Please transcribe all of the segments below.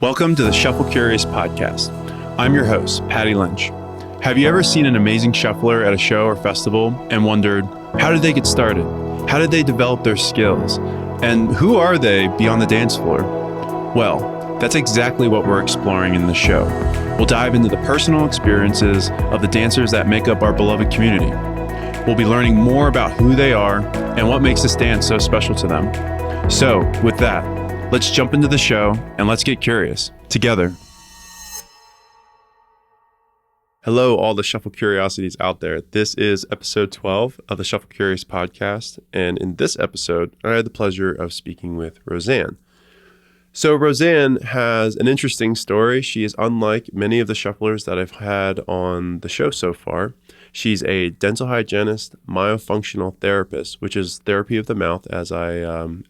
Welcome to the Shuffle Curious podcast. I'm your host, Patty Lynch. Have you ever seen an amazing shuffler at a show or festival and wondered, how did they get started? How did they develop their skills? And who are they beyond the dance floor? Well, that's exactly what we're exploring in the show. We'll dive into the personal experiences of the dancers that make up our beloved community. We'll be learning more about who they are and what makes this dance so special to them. So, with that, let's jump into the show and let's get curious together. Hello, all the Shuffle Curiosities out there. This is episode 12 of the Shuffle Curious podcast. And in this episode, I had the pleasure of speaking with Roseanne. So Roseanne has an interesting story. She is unlike many of the shufflers that I've had on the show so far. She's a dental hygienist, myofunctional therapist, which is therapy of the mouth, as I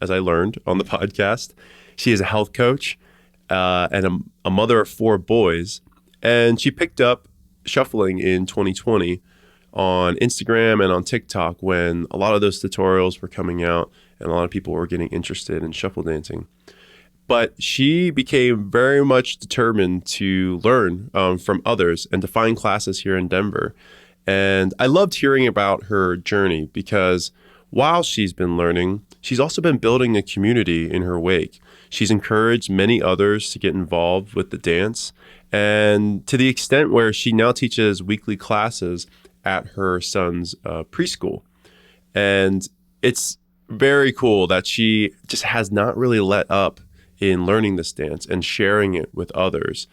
learned on the podcast. She is a health coach and a mother of 4 boys. And she picked up shuffling in 2020 on Instagram and on TikTok when a lot of those tutorials were coming out and a lot of people were getting interested in shuffle dancing. But she became very much determined to learn from others and to find classes here in Denver. And I loved hearing about her journey because while she's been learning, she's also been building a community in her wake. She's encouraged many others to get involved with the dance, and to the extent where she now teaches weekly classes at her son's preschool. And it's very cool that she just has not really let up in learning this dance and sharing it with others.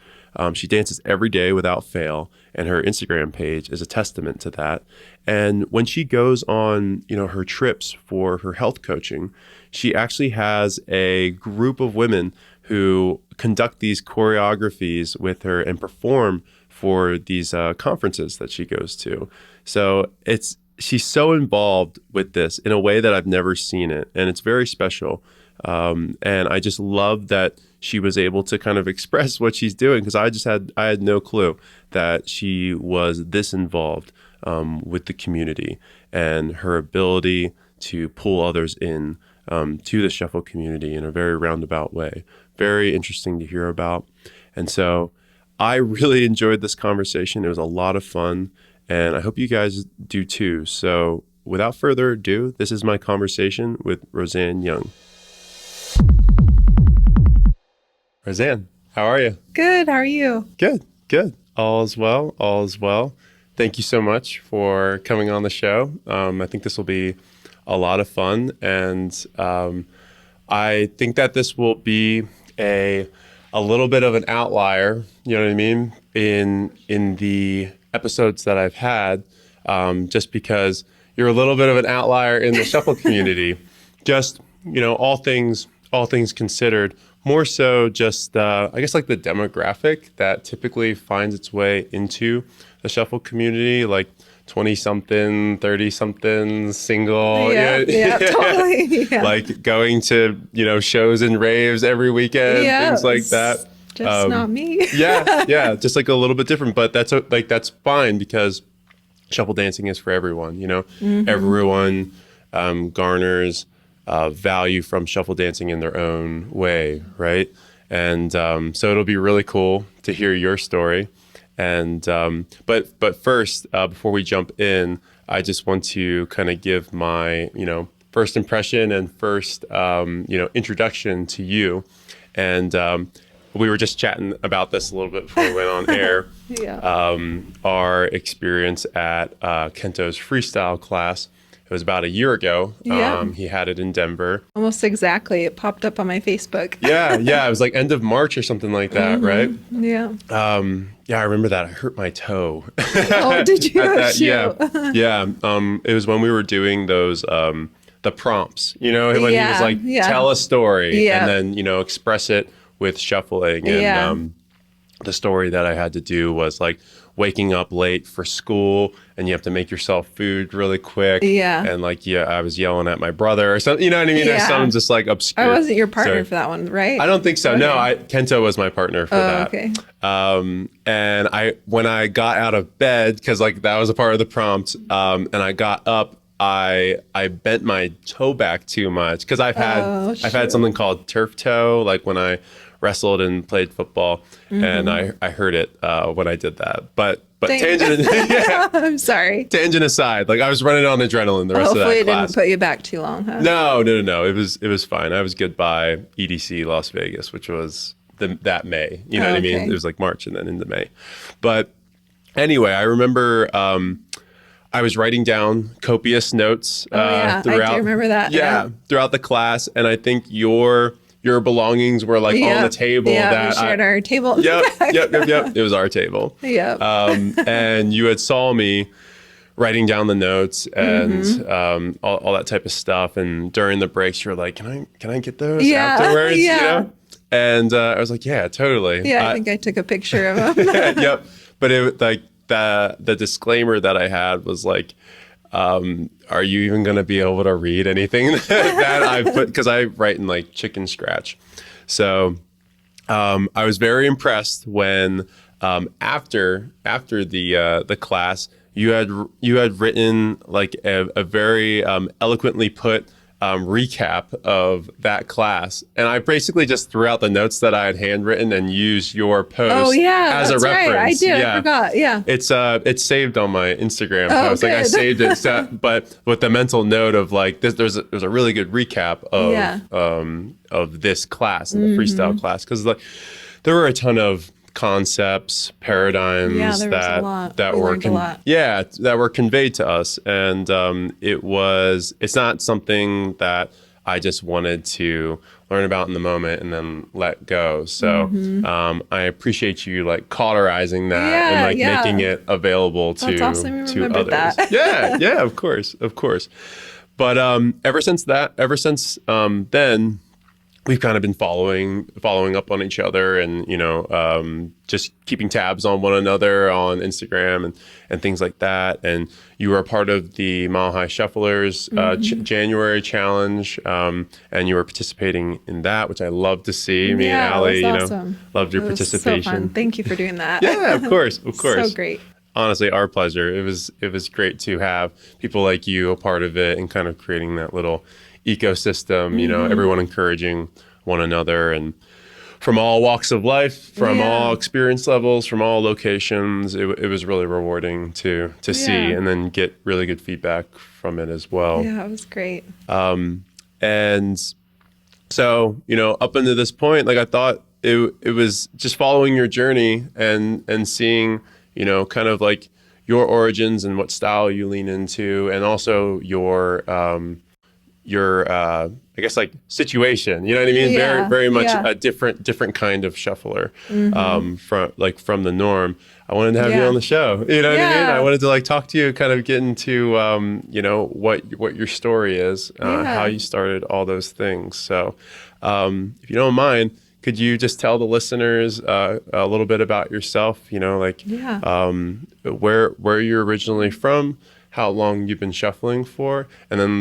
She dances every day without fail, and her Instagram page is a testament to that. And when she goes on, her trips for her health coaching, she actually has a group of women who conduct these choreographies with her and perform for these conferences that she goes to. So she's so involved with this in a way that I've never seen it, and it's very special. And I just love that she was able to kind of express what she's doing, because I had no clue that she was this involved with the community and her ability to pull others in to the shuffle community in a very roundabout way. Very interesting to hear about. And so I really enjoyed this conversation. It was a lot of fun, and I hope you guys do too. So without further ado, this is my conversation with Roseanne Young. Roseanne, how are you? Good. How are you? Good. All is well. Thank you so much for coming on the show. I think this will be a lot of fun, and I think that this will be a little bit of an outlier, you know what I mean, in the episodes that I've had, just because you're a little bit of an outlier in the shuffle community. Just, all things considered. More so just, I guess, like the demographic that typically finds its way into the shuffle community, like 20-something, 30-something, single. Yeah, totally. Yeah. Like going to, shows and raves every weekend, things like that. Just not me. yeah, just like a little bit different, but that's fine, because shuffle dancing is for everyone, Mm-hmm. Everyone garners value from shuffle dancing in their own way, right? And so it'll be really cool to hear your story. And but first, before we jump in, I just want to kind of give my first impression and first introduction to you. And we were just chatting about this a little bit before we went on air. Yeah. Our experience at Kento's freestyle class. It was about a year ago. Yeah. He had it in Denver. Almost exactly. It popped up on my Facebook. Yeah. It was like end of March or something like that, Mm-hmm. right? Yeah. I remember that. I hurt my toe. Oh, did you? Yeah. It was when we were doing those the prompts. When he was like, tell a story, and then express it with shuffling. And the story that I had to do was like waking up late for school, and you have to make yourself food really quick. Yeah. And I was yelling at my brother or something, you know what I mean? Yeah. Or something just like obscure. I wasn't your partner for that one, right? I don't think so. Okay. No, Kento was my partner for that. Okay. And when I got out of bed, because that was a part of the prompt, and I got up, I bent my toe back too much, because I've had something called turf toe, like when I wrestled and played football, and I heard it when I did that. But Dang. tangent, yeah, I'm sorry. tangent aside, like I was running on adrenaline the rest of Hopefully that it class. didn't put you back too long, huh? No. It was fine. I was good by EDC Las Vegas, which was that May. You know what I mean? Okay. It was like March and then into May. But anyway, I remember I was writing down copious notes I do throughout. remember that. Yeah, throughout the class, and I think your belongings were like on the table. Yeah, that we shared our table. Yep. It was our table. Yep. And you had saw me writing down the notes and all that type of stuff. And during the breaks, you were like, "Can I get those afterwards?" Yeah. You know? And I was like, "Yeah, totally." Yeah, I think I took a picture of him. Yep. But it like the disclaimer that I had was like, are you even going to be able to read anything that I put? Because I write in like chicken scratch. So I was very impressed when after the class, you had written like a very eloquently put recap of that class, and I basically just threw out the notes that I had handwritten and used your post as a reference. Right. I did. Yeah. I forgot. Yeah. It's saved on my Instagram post. Like I good. saved it, but with the mental note of like this, there's a really good recap of this class and the freestyle class, because like there were a ton of concepts, paradigms that were conveyed to us, and it's not something that I just wanted to learn about in the moment and then let go. So I appreciate you like cauterizing that and like making it available to awesome. to Remembered others. that. yeah, of course. But ever since then, we've kind of been following up on each other, and just keeping tabs on one another on Instagram and things like that. And you were a part of the Mile High Shufflers January challenge, and you were participating in that, which I love to see. Me and Allie, awesome. Loved your It was participation. So fun. Thank you for doing that. Yeah, of course. So great. Honestly, our pleasure. It was great to have people like you a part of it and kind of creating that little ecosystem, everyone encouraging one another, and from all walks of life, from all experience levels, from all locations. It was really rewarding to see and then get really good feedback from it as well. Yeah, it was great. And so, up until this point, like I thought it was just following your journey and seeing, kind of like your origins and what style you lean into, and also your I guess like situation, you know what I mean? Yeah, very much a different kind of shuffler from the norm. I wanted to have you on the show. You know what I mean? I wanted to like talk to you, kind of get into what your story is, how you started all those things. So if you don't mind, could you just tell the listeners a little bit about yourself? Where you're originally from, how long you've been shuffling for, and then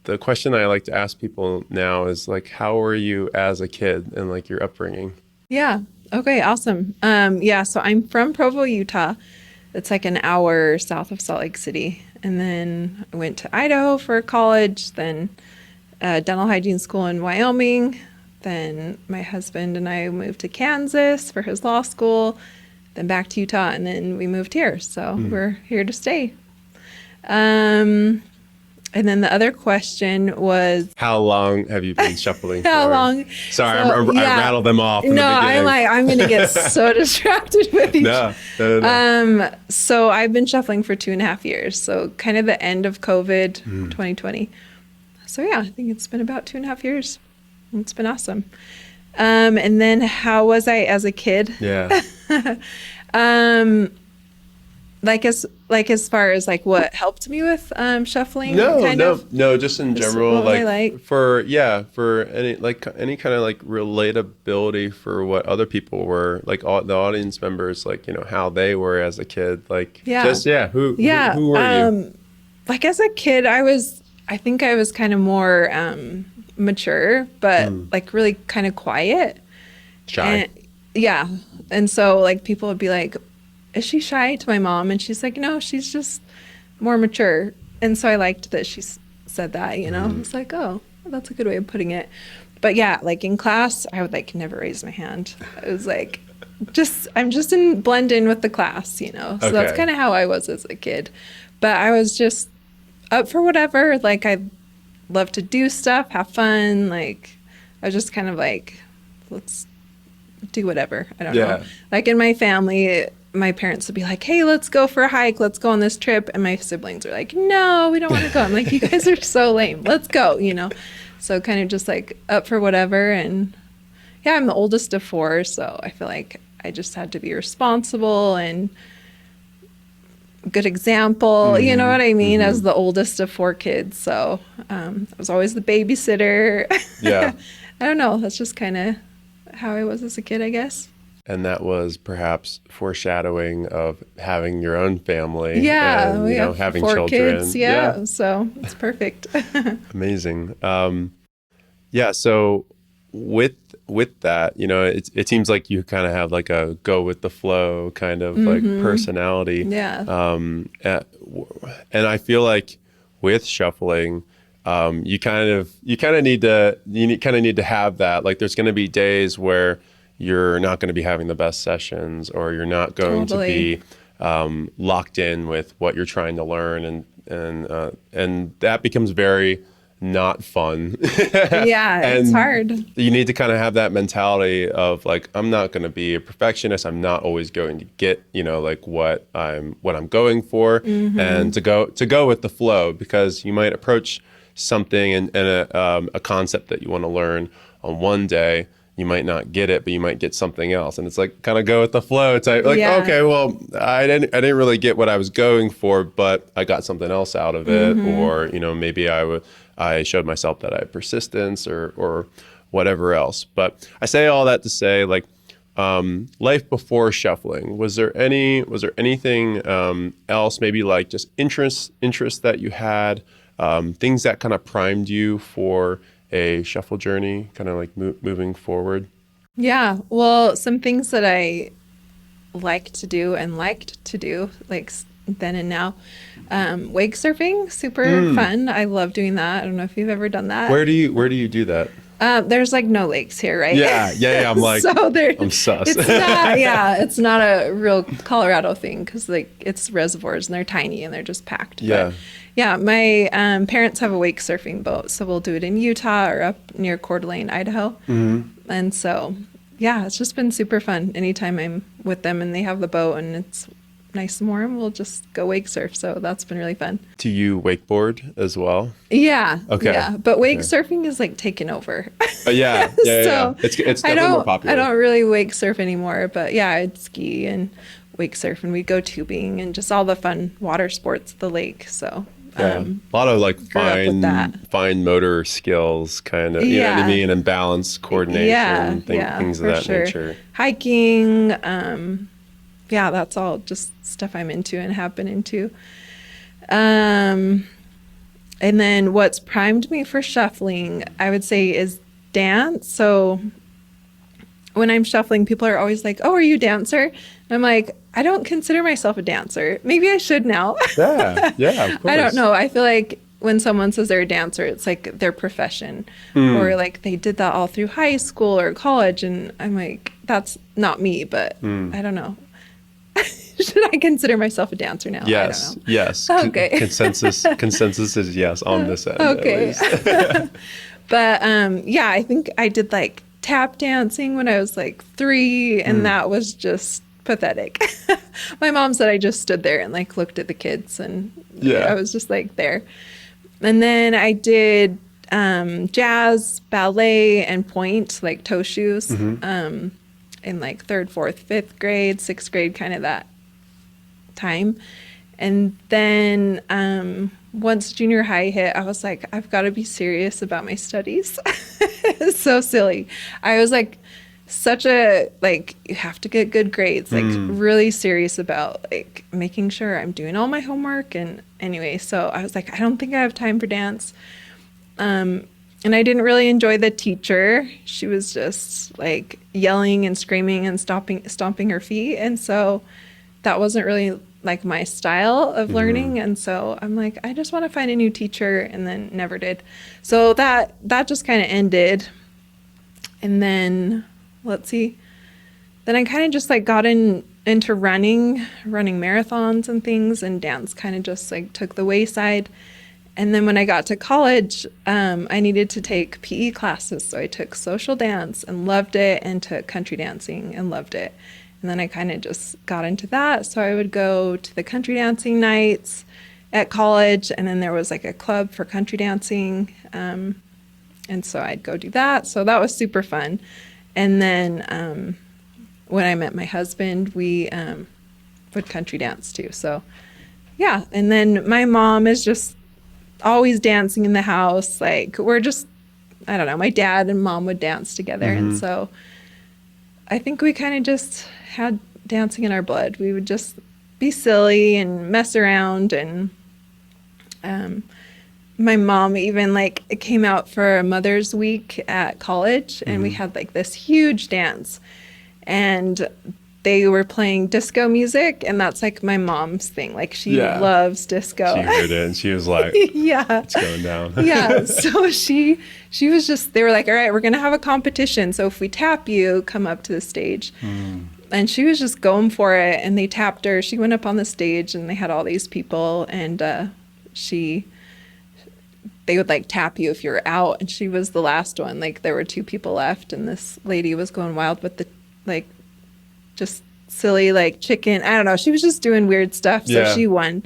the question I like to ask people now is like, how were you as a kid and like your upbringing? Yeah. Okay. Awesome. So I'm from Provo, Utah. It's like an hour south of Salt Lake City. And then I went to Idaho for college, then dental hygiene school in Wyoming. Then my husband and I moved to Kansas for his law school, then back to Utah, and then we moved here. So we're here to stay. And then the other question was, how long have you been shuffling for? How long? Sorry, I rattled them off. No, I'm going to get so distracted with each. No. So I've been shuffling for 2.5 years. So kind of the end of COVID, 2020. So I think it's been about 2.5 years. It's been awesome. And then how was I as a kid? Yeah. As far as like what helped me with shuffling. No, just in general, like for any kind of like relatability for what other people were, like the audience members, like how they were as a kid, like who were you? Like as a kid, I think I was kind of more mature, but like really kind of quiet, shy. And so like people would be like, is she shy, to my mom? And she's like, no, she's just more mature. And so I liked that she said that, I was like, oh, that's a good way of putting it. But yeah, like in class, I would like never raise my hand. I was like, I'm just in blend in with the class, you know? So that's Okay. kind of how I was as a kid. But I was just up for whatever. Like I love to do stuff, have fun. Like I was just kind of like, let's do whatever. I don't know. Like in my family, my parents would be like, hey, let's go for a hike. Let's go on this trip. And my siblings are like, no, we don't want to go. I'm like, you guys are so lame. Let's go, you know? So kind of just like up for whatever. And yeah, I'm the oldest of 4. So I feel like I just had to be responsible and good example. You know what I mean? As the oldest of 4 kids. So I was always the babysitter. Yeah. I don't know. That's just kind of how I was as a kid, I guess. And that was perhaps foreshadowing of having your own family. Yeah, and, we have having 4 children. kids. Yeah, so it's perfect. Amazing. Yeah. So with that, it seems like you kind of have like a go with the flow kind of like personality. Yeah. And I feel like with shuffling, you kind of need to have that. Like there's going to be days where you're not going to be having the best sessions, or you're not going to be locked in with what you're trying to learn, and that becomes very not fun. Yeah, and it's hard. You need to kind of have that mentality of like, I'm not going to be a perfectionist. I'm not always going to get, like what I'm going for, and to go with the flow, because you might approach something and a concept that you want to learn on one day. You might not get it, but you might get something else, and it's like kind of go with the flow. It's like okay, well, I didn't really get what I was going for, but I got something else out of it, or maybe I showed myself that I had persistence or whatever else. But I say all that to say, like, life before shuffling, was there anything else, maybe like just interests that you had, things that kind of primed you for a shuffle journey, kind of like moving forward? Yeah, well, some things that I liked to do, like then and now, wake surfing, super fun. I love doing that. I don't know if you've ever done that. Where do you do that? There's like no lakes here, right? Yeah. I'm like, I'm sus. It's not a real Colorado thing, because like it's reservoirs and they're tiny and they're just packed. Yeah. But yeah, my parents have a wake surfing boat, so we'll do it in Utah or up near Coeur d'Alene, Idaho. And so, yeah, it's just been super fun. Anytime I'm with them and they have the boat and it's nice and warm, we'll just go wake surf. So that's been really fun. Do you wakeboard as well? Yeah. Okay. Yeah, but wake surfing is like taken over. Yeah. So it's definitely more popular. I don't really wake surf anymore, but yeah, I'd ski and wake surf, and we'd go tubing and just all the fun water sports at the lake. So a lot of like fine motor skills, kind of, you know what I mean, and balance, coordination, things of that nature. Hiking, that's all just stuff I'm into and have been into. And then what's primed me for shuffling, I would say, is dance. So when I'm shuffling, people are always like, oh, are you a dancer? And I'm like, I don't consider myself a dancer. Maybe I should now. Yeah, of course. I don't know. I feel like when someone says they're a dancer, it's like their profession, or like they did that all through high school or college. And I'm like, that's not me, but I don't know. Should I consider myself a dancer now? Yes. I don't know. Yes. Okay. Consensus is yes on this end. Okay. But I think I did like tap dancing when I was like 3, and that was just pathetic. My mom said I just stood there and like looked at the kids, and I was just like there. And then I did jazz, ballet, and point, like toe shoes, in like 3rd, 4th, 5th grade, 6th grade, kind of that time. And then once junior high hit, I was like, I've got to be serious about my studies. It's so silly. I was like, such a, like, you have to get good grades, like really serious about like making sure I'm doing all my homework. And anyway, so I was like, I don't think I have time for dance. And I didn't really enjoy the teacher. She was just like yelling and screaming and stomping her feet. And so that wasn't really like my style of learning. And so I'm like, I just want to find a new teacher, and then never did. So that just kind of ended. And then, let's see, then I kind of just like got into running marathons and things, and dance kind of just like took the wayside. And then when I got to college, I needed to take PE classes. So I took social dance and loved it, and took country dancing and loved it. And then I kind of just got into that. So I would go to the country dancing nights at college, and then there was like a club for country dancing. And so I'd go do that. So that was super fun. And then when I met my husband, we would country dance too. So yeah. And then my mom is just always dancing in the house. Like we're just, I don't know, my dad and mom would dance together. Mm-hmm. And so I think we kind of just had dancing in our blood. We would just be silly and mess around. And my mom even like came out for a Mother's Week at college, and we had like this huge dance, and they were playing disco music, and that's like my mom's thing. Like she loves disco. She heard it and she was like, yeah, it's going down. Yeah. So she was just, they were like, all right, we're going to have a competition. So if we tap you, come up to the stage. And she was just going for it, and they tapped her. She went up on the stage, and they had all these people, and they would like tap you if you were out, and she was the last one. Like there were 2 people left, and this lady was going wild with the like just silly like chicken. I don't know. She was just doing weird stuff. So she won.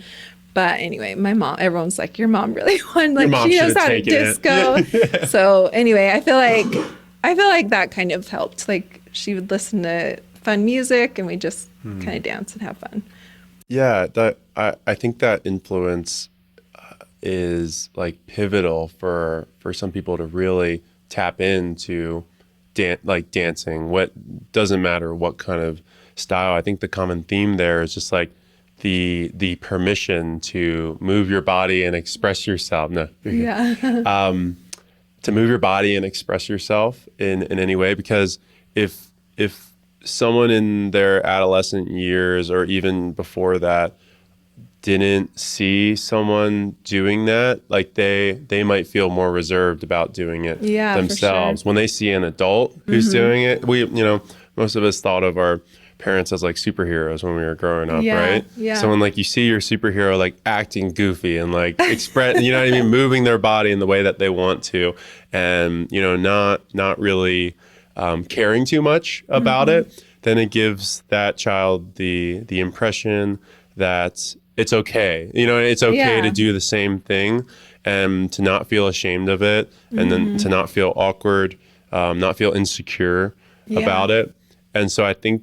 But anyway, my mom, everyone's like, your mom really won. Like she knows how to disco. So anyway, I feel like that kind of helped. Like she would listen to fun music, and we just kind of dance and have fun. Yeah, I think that influence is like pivotal for some people to really tap into dancing. What doesn't matter what kind of style. I think the common theme there is just like the permission to move your body and express yourself. No, to move your body and express yourself in any way. Because if someone in their adolescent years or even before that didn't see someone doing that, like they might feel more reserved about doing it themselves. When they see an adult who's doing it, most of us thought of our parents as like superheroes when we were growing up, right? Yeah. So when like you see your superhero like acting goofy and like express, you know what I mean, moving their body in the way that they want to, and not really caring too much about it, then it gives that child the impression that it's okay. It's okay to do the same thing and to not feel ashamed of it, and then to not feel awkward, not feel insecure about it. And so I think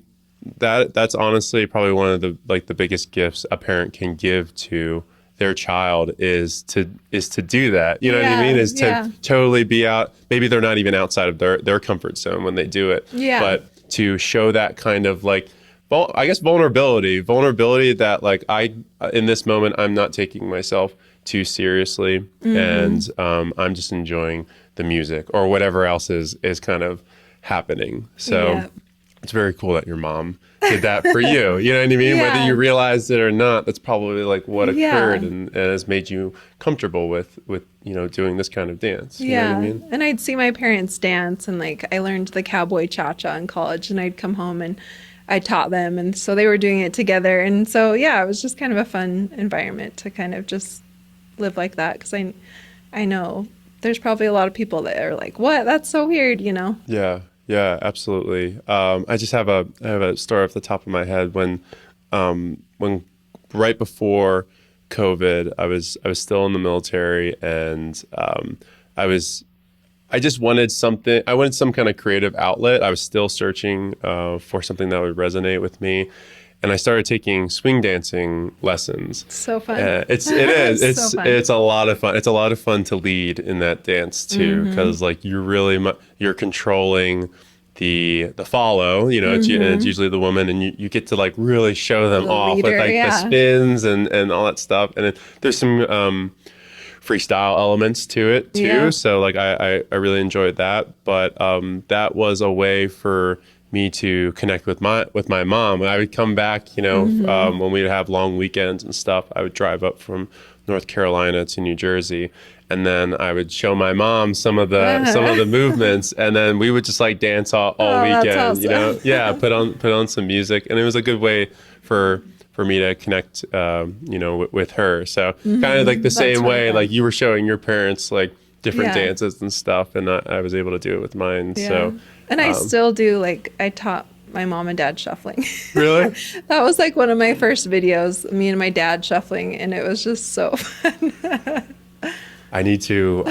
that's honestly probably one of the biggest gifts a parent can give to their child is to do that. You know what I mean? Is to totally be out. Maybe they're not even outside of their comfort zone when they do it. Yeah. But to show that kind of like, I guess vulnerability that like in this moment, I'm not taking myself too seriously, and I'm just enjoying the music or whatever else is kind of happening. So it's very cool that your mom did that for you. You know what I mean? Whether you realized it or not, that's probably like what occurred and has made you comfortable with doing this kind of dance. You know what I mean? And I'd see my parents dance, and like I learned the cowboy cha-cha in college, and I'd come home and I taught them, and so they were doing it together. And so it was just kind of a fun environment to kind of just live like that, because I know there's probably a lot of people that are like, what? That's so weird, Yeah, absolutely. I just have a story off the top of my head when right before COVID, I was still in the military, and I just wanted something. I wanted some kind of creative outlet. I was still searching for something that would resonate with me, and I started taking swing dancing lessons. So fun! It is. It's a lot of fun. It's a lot of fun to lead in that dance too, because like you're controlling the follow. It's usually the woman, and you get to like really show them off with like the spins and all that stuff. And there's some freestyle elements to it too. So like I really enjoyed that. But that was a way for me to connect with my mom. I would come back, when we'd have long weekends and stuff. I would drive up from North Carolina to New Jersey, and then I would show my mom some of the movements, and then we would just like dance all weekend. That's awesome. Yeah, put on some music, and it was a good way for me to connect, with her. So kind of like the same way, fun. like you were showing your parents like different Yeah. dances and stuff, and I was able to do it with mine. Yeah. So And I still do, like, I taught my mom and dad shuffling. really, That was like one of my first videos, me and my dad shuffling, and it was just so fun. I need to.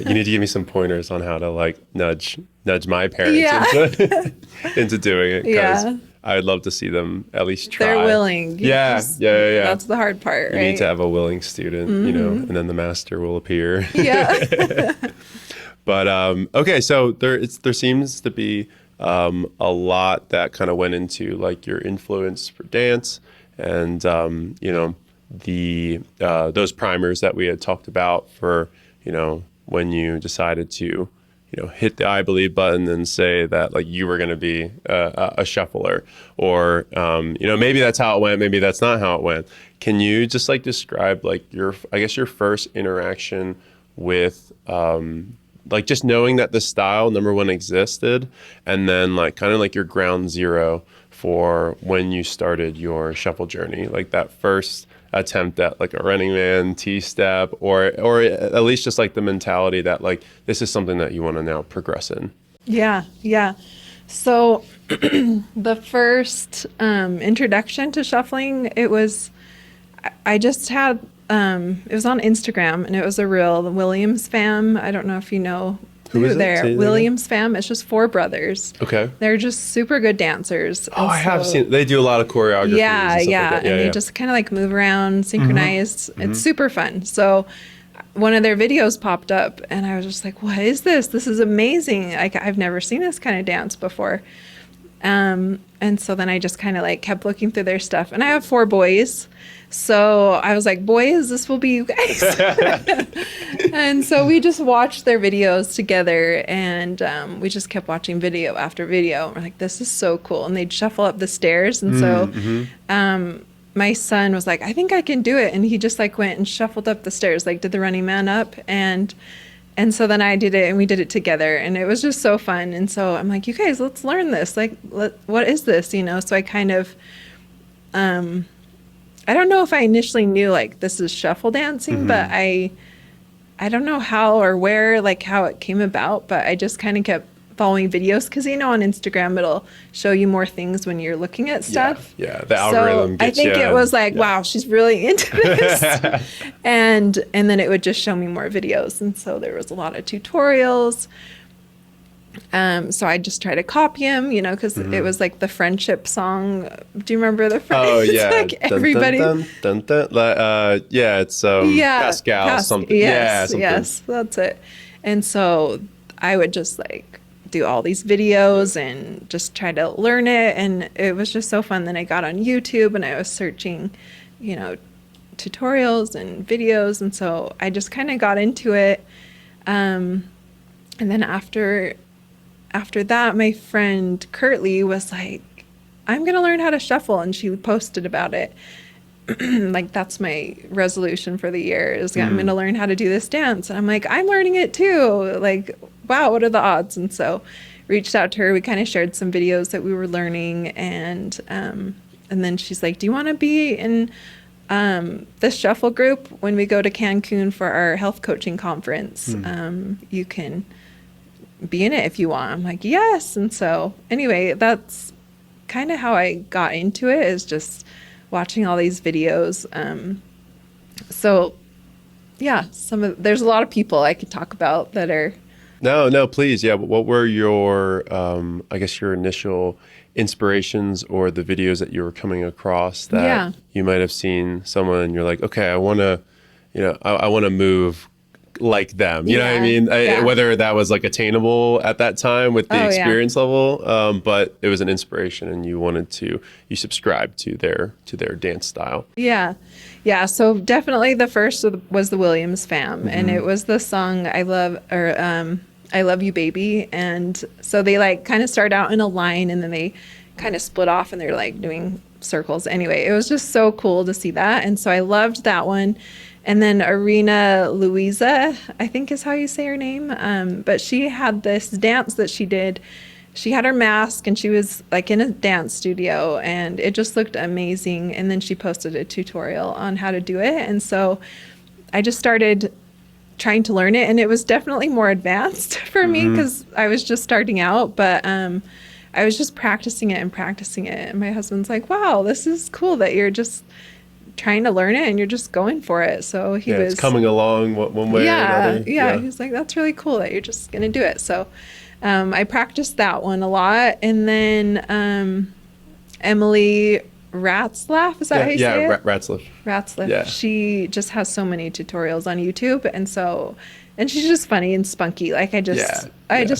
You need to give me some pointers on how to like nudge my parents Yeah. into doing it, because Yeah. I would love to see them at least try. They're willing. You Yeah, just- yeah. That's the hard part, You right? need to have a willing student, and then the master will appear. Yeah. But okay, so there seems to be a lot that kind of went into like your influence for dance, and the those primers that we had talked about for when you decided to hit the I believe button and say that like you were going to be a shuffler, or maybe that's how it went, maybe that's not how it went. Can you just like describe like your first interaction with like just knowing that the style number one existed, and then like kind of like your ground zero for when you started your shuffle journey, like that first attempt at like a running man T-step, or at least just like the mentality that like this is something that you want to now progress in. Yeah. So the first introduction to shuffling, I just had, it was on Instagram, and it was a reel, the Williams fam. I don't know if you know Who is it? they're. Say that Williams fam. It's just 4 brothers. Okay. They're just super good dancers. Oh, And I have so- seen. They do a lot of choreography. Yeah. And they just kind of like move around, synchronized. It's super fun. So one of their videos popped up, and I was just like, what is this? This is amazing. Like, I've never seen this kind of dance before. And so then I just kind of like kept looking through their stuff, and I have 4 boys. So I was like, boys, this will be you guys. And so we just watched their videos together, and we just kept watching video after video. We're like, this is so cool. And they'd shuffle up the stairs. And so my son was like, I think I can do it. And he just like went and shuffled up the stairs, like did the running man up. And so then I did it, and we did it together, and it was just so fun. And so I'm like, you guys, let's learn this. Like, what is this? So I kind of, I don't know if I initially knew like this is shuffle dancing, but I don't know how or where, like how it came about, but I just kind of kept following videos, because on Instagram it'll show you more things when you're looking at stuff. Yeah, the algorithm So gets I think you. it was like, wow, she's really into this. and then it would just show me more videos, and so there was a lot of tutorials. So I just try to copy him, because it was like the friendship song. Do you remember the friendship? Oh yeah, like everybody. Dun, dun, dun, dun. Yeah, it's Pascal something. Yes, something. yes, that's it. And so I would just like do all these videos and just try to learn it, and it was just so fun. Then I got on YouTube, and I was searching, tutorials and videos, and so I just kind of got into it. And then after that, my friend Curtly was like, I'm going to learn how to shuffle. And she posted about it. Like, that's my resolution for the year is I'm going to learn how to do this dance. And I'm like, I'm learning it too. Like, wow, what are the odds? And so reached out to her. We kind of shared some videos that we were learning. And then she's like, do you want to be in this shuffle group when we go to Cancun for our health coaching conference? You can be in it if you want. I'm like, yes. And so anyway, that's kind of how I got into it, is just watching all these videos. So yeah, there's a lot of people I could talk about that are. No, please. Yeah. What were your, I guess your initial inspirations, or the videos that you were coming across that you might have seen someone and you're like, okay, I want to, I want to move like them, you know what I mean? Whether that was like attainable at that time with the experience level, but it was an inspiration, and you subscribed to their dance style. Yeah. So definitely the first was the Williams fam, and it was the song I Love You Baby. And so they like kind of start out in a line, and then they kind of split off, and they're like doing circles. Anyway, it was just so cool to see that. And so I loved that one. And then Arena Louisa, I think is how you say her name. But she had this dance that she did. She had her mask and she was like in a dance studio and it just looked amazing. And then she posted a tutorial on how to do it. And so I just started trying to learn it. And it was definitely more advanced for me because I was just starting out. But I was just practicing it. And my husband's like, wow, this is cool that you're just trying to learn it and you're just going for it. So he was it's coming along one way or another. Yeah. He's like, that's really cool that you're just going to do it. So I practiced that one a lot. And then Emily Ratzlaff, is that how you say it? Ratzlaff. Yeah. She just has so many tutorials on YouTube. And she's just funny and spunky. Like I just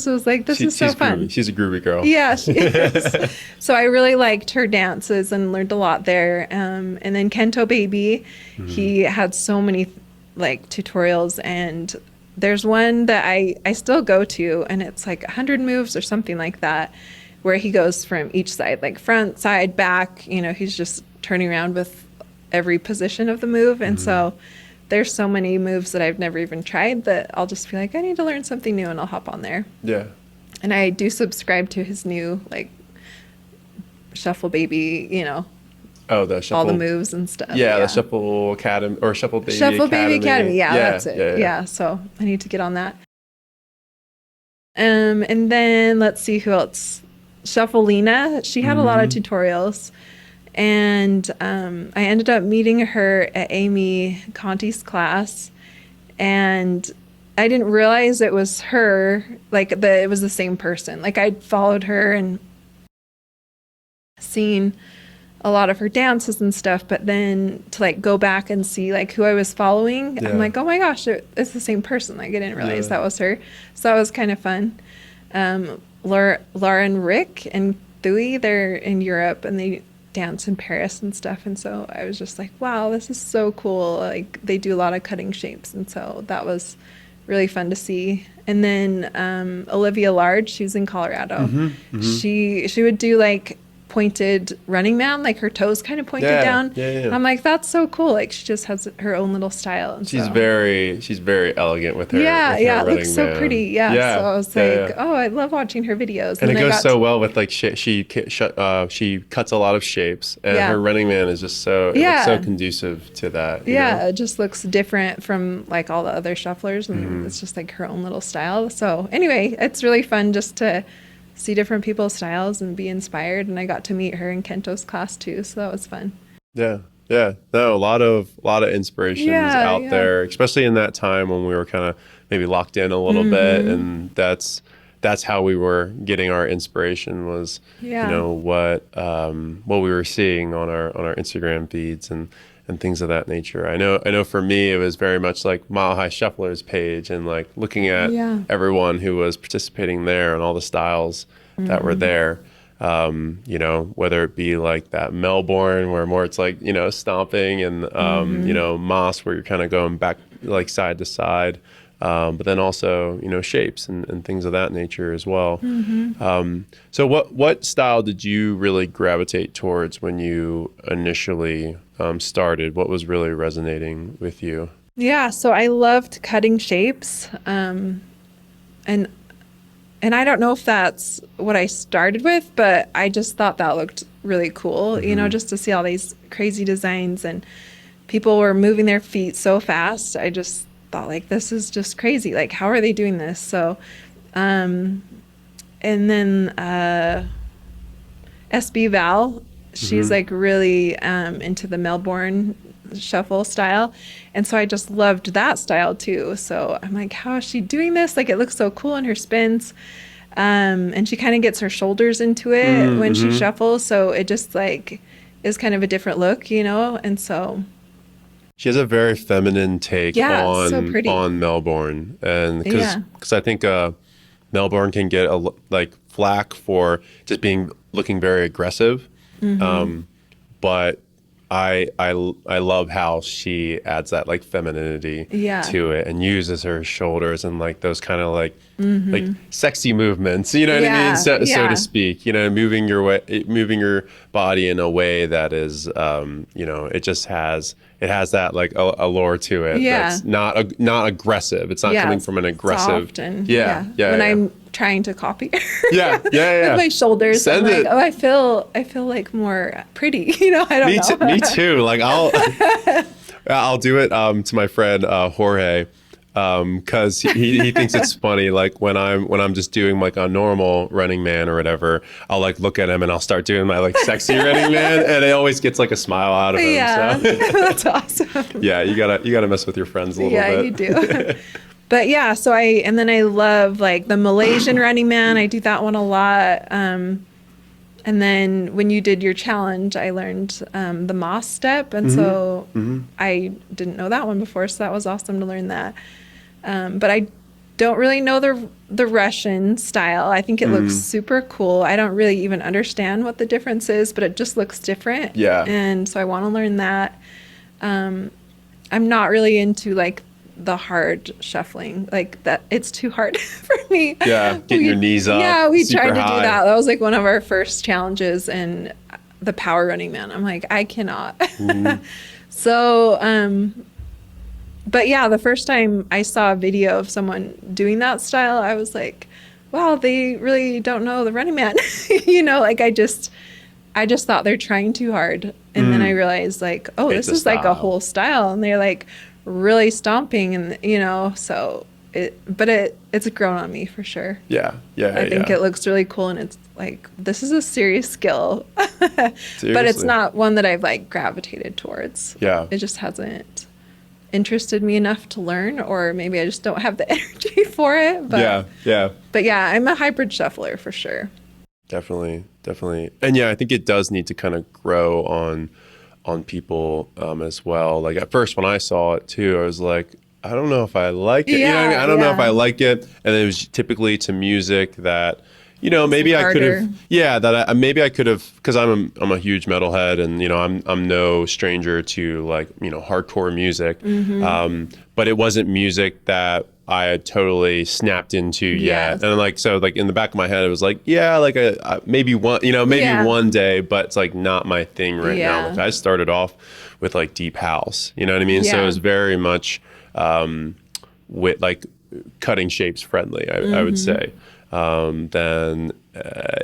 was like, this is so fun. Groovy. She's a groovy girl. Yeah, she is. So I really liked her dances and learned a lot there. And then Kento Baby, he had so many like tutorials, and there's one that I still go to, and it's like 100 moves or something like that, where he goes from each side, like front, side, back. You know, he's just turning around with every position of the move, and so there's so many moves that I've never even tried that I'll just be like, I need to learn something new, and I'll hop on there. Yeah. And I do subscribe to his new, like, Shuffle Baby, you know. Oh, the Shuffle. All the moves and stuff. Yeah, the Shuffle Academy, or Shuffle Baby Academy. Shuffle Baby Academy, yeah, that's it. Yeah, so I need to get on that. And then, let's see who else. Shuffle Lena, she had a lot of tutorials. And I ended up meeting her at Amy Conti's class, and I didn't realize it was her, like it was the same person. Like I'd followed her and seen a lot of her dances and stuff, but then to like go back and see like who I was following, I'm like, oh my gosh, it's the same person. Like I didn't realize that was her. So that was kind of fun. Laura and Rick and Thuy, they're in Europe and they dance in Paris and stuff, and so I was just like, wow, this is so cool. Like they do a lot of cutting shapes, and so that was really fun to see. And then Olivia Large, she's in Colorado. She would do like pointed Running Man, like her toes kind of pointed down. And I'm like, that's so cool. Like she just has her own little style. And she's very elegant with her. It looks so pretty. So I was like, oh, I love watching her videos. And it goes so well with like she cuts a lot of shapes, and her Running Man is just so it looks so conducive to that. You know? It just looks different from like all the other shufflers, and it's just like her own little style. So anyway, it's really fun just to see different people's styles and be inspired. And I got to meet her in Kento's class too, so that was fun. No, a lot of inspirations out there, especially in that time when we were kind of maybe locked in a little bit, and that's how we were getting our inspiration was you know what we were seeing on our Instagram feeds and things of that nature. I know for me it was very much like Mile High Shufflers page, and like looking at everyone who was participating there and all the styles that were there. You know, whether it be like that Melbourne where more it's like, you know, stomping, and you know, Moss where you're kind of going back like side to side, but then also, you know, shapes and things of that nature as well. So what style did you really gravitate towards when you initially started? What was really resonating with you? Yeah, so I loved cutting shapes, and I don't know if that's what I started with, but I just thought that looked really cool, you know, just to see all these crazy designs, and people were moving their feet so fast. I just thought, like, this is just crazy. Like, how are they doing this? So, and then SB Val, she's like really into the Melbourne shuffle style, and so I just loved that style too. So I'm like, how is she doing this? Like, it looks so cool in her spins, and she kind of gets her shoulders into it when she shuffles, so it just like is kind of a different look, you know. And so she has a very feminine take on Melbourne, and because I think Melbourne can get like flack for just looking very aggressive, but I love how she adds that like femininity Yeah. to it and uses her shoulders and like those kind of like sexy movements, you know what I Yeah, mean? So yeah. to speak, you know, moving your body in a way that is, you know, it has that like allure to it. Yeah. That's not aggressive. It's not Yeah, coming from an aggressive. soft and Yeah. when I'm trying to copy her. Yeah. With my shoulders, Send I'm it. like, oh, I feel like more pretty. You know, I don't know. Me too. Like I'll do it to my friend Jorge, because he thinks it's funny. Like when I'm just doing like a normal Running Man or whatever, I'll like look at him and I'll start doing my like sexy Running Man, and it always gets like a smile out of him. Yeah, So. that's awesome. Yeah, you gotta mess with your friends a little bit. Yeah, you do. But yeah, so I love like the Malaysian Running Man. I do that one a lot. And then when you did your challenge, I learned the Moss step. And so I didn't know that one before. So that was awesome to learn that. But I don't really know the Russian style. I think it looks super cool. I don't really even understand what the difference is, but it just looks different. Yeah. And so I want to learn that. I'm not really into like the hard shuffling, like that. It's too hard for me. Yeah, getting your knees up. Yeah, we super tried to high. do that. That was like one of our first challenges, and the Power Running Man. I'm like, I cannot. So, but yeah, the first time I saw a video of someone doing that style, I was like, wow, they really don't know the Running Man. You know, like I just thought they're trying too hard. And then I realized like, oh, It's this a is like a style. whole style. And they're like really stomping, and you know, so it's grown on me for sure. Yeah. I think it looks really cool, and it's like, this is a serious skill. But it's Seriously. not one that I've like gravitated towards. Yeah. It just hasn't interested me enough to learn, or maybe I just don't have the energy for it. But Yeah. But yeah, I'm a hybrid shuffler for sure. Definitely. And yeah, I think it does need to kind of grow on people as well. Like at first when I saw it too, I was like, I don't know if I like it. You know what I mean? I don't know if I like it. And it was typically to music that, you know, maybe I could harder. have, maybe I could have, because I'm a huge metalhead, and you know, I'm no stranger to like, you know, hardcore music. But it wasn't music that I had totally snapped into yet. And like, so like in the back of my head, it was like, yeah, like maybe one, you know, maybe one day, but it's like not my thing right now. Like I started off with like deep house, you know what I mean? So it was very much with like cutting shapes friendly, I would say. Then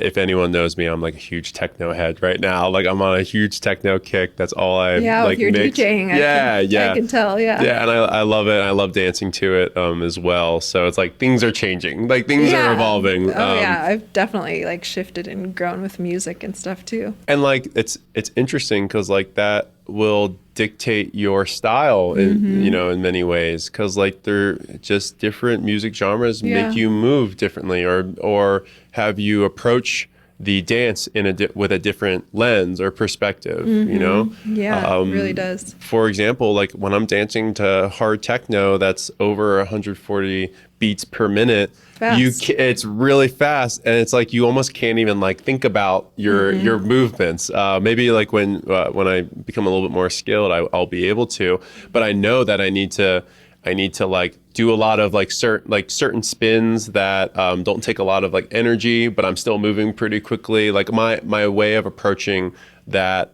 if anyone knows me, I'm like a huge techno head right now. Like I'm on a huge techno kick. That's all I like with your mix. DJing. I can tell. Yeah, and I love it. I love dancing to it as well. So it's like things are changing. Like things are evolving. Oh yeah, I've definitely like shifted and grown with music and stuff too. And like it's interesting because like that will dictate your style in you know, in many ways, because like they're just different music genres make you move differently, or have you approach the dance in with a different lens or perspective, you know? Yeah, it really does. For example, like when I'm dancing to hard techno that's over 140 beats per minute, it's really fast, and it's like you almost can't even like think about your movements. Maybe like when I become a little bit more skilled, I'll be able to, but I know that I need to like do a lot of like certain spins that don't take a lot of like energy, but I'm still moving pretty quickly. Like my way of approaching that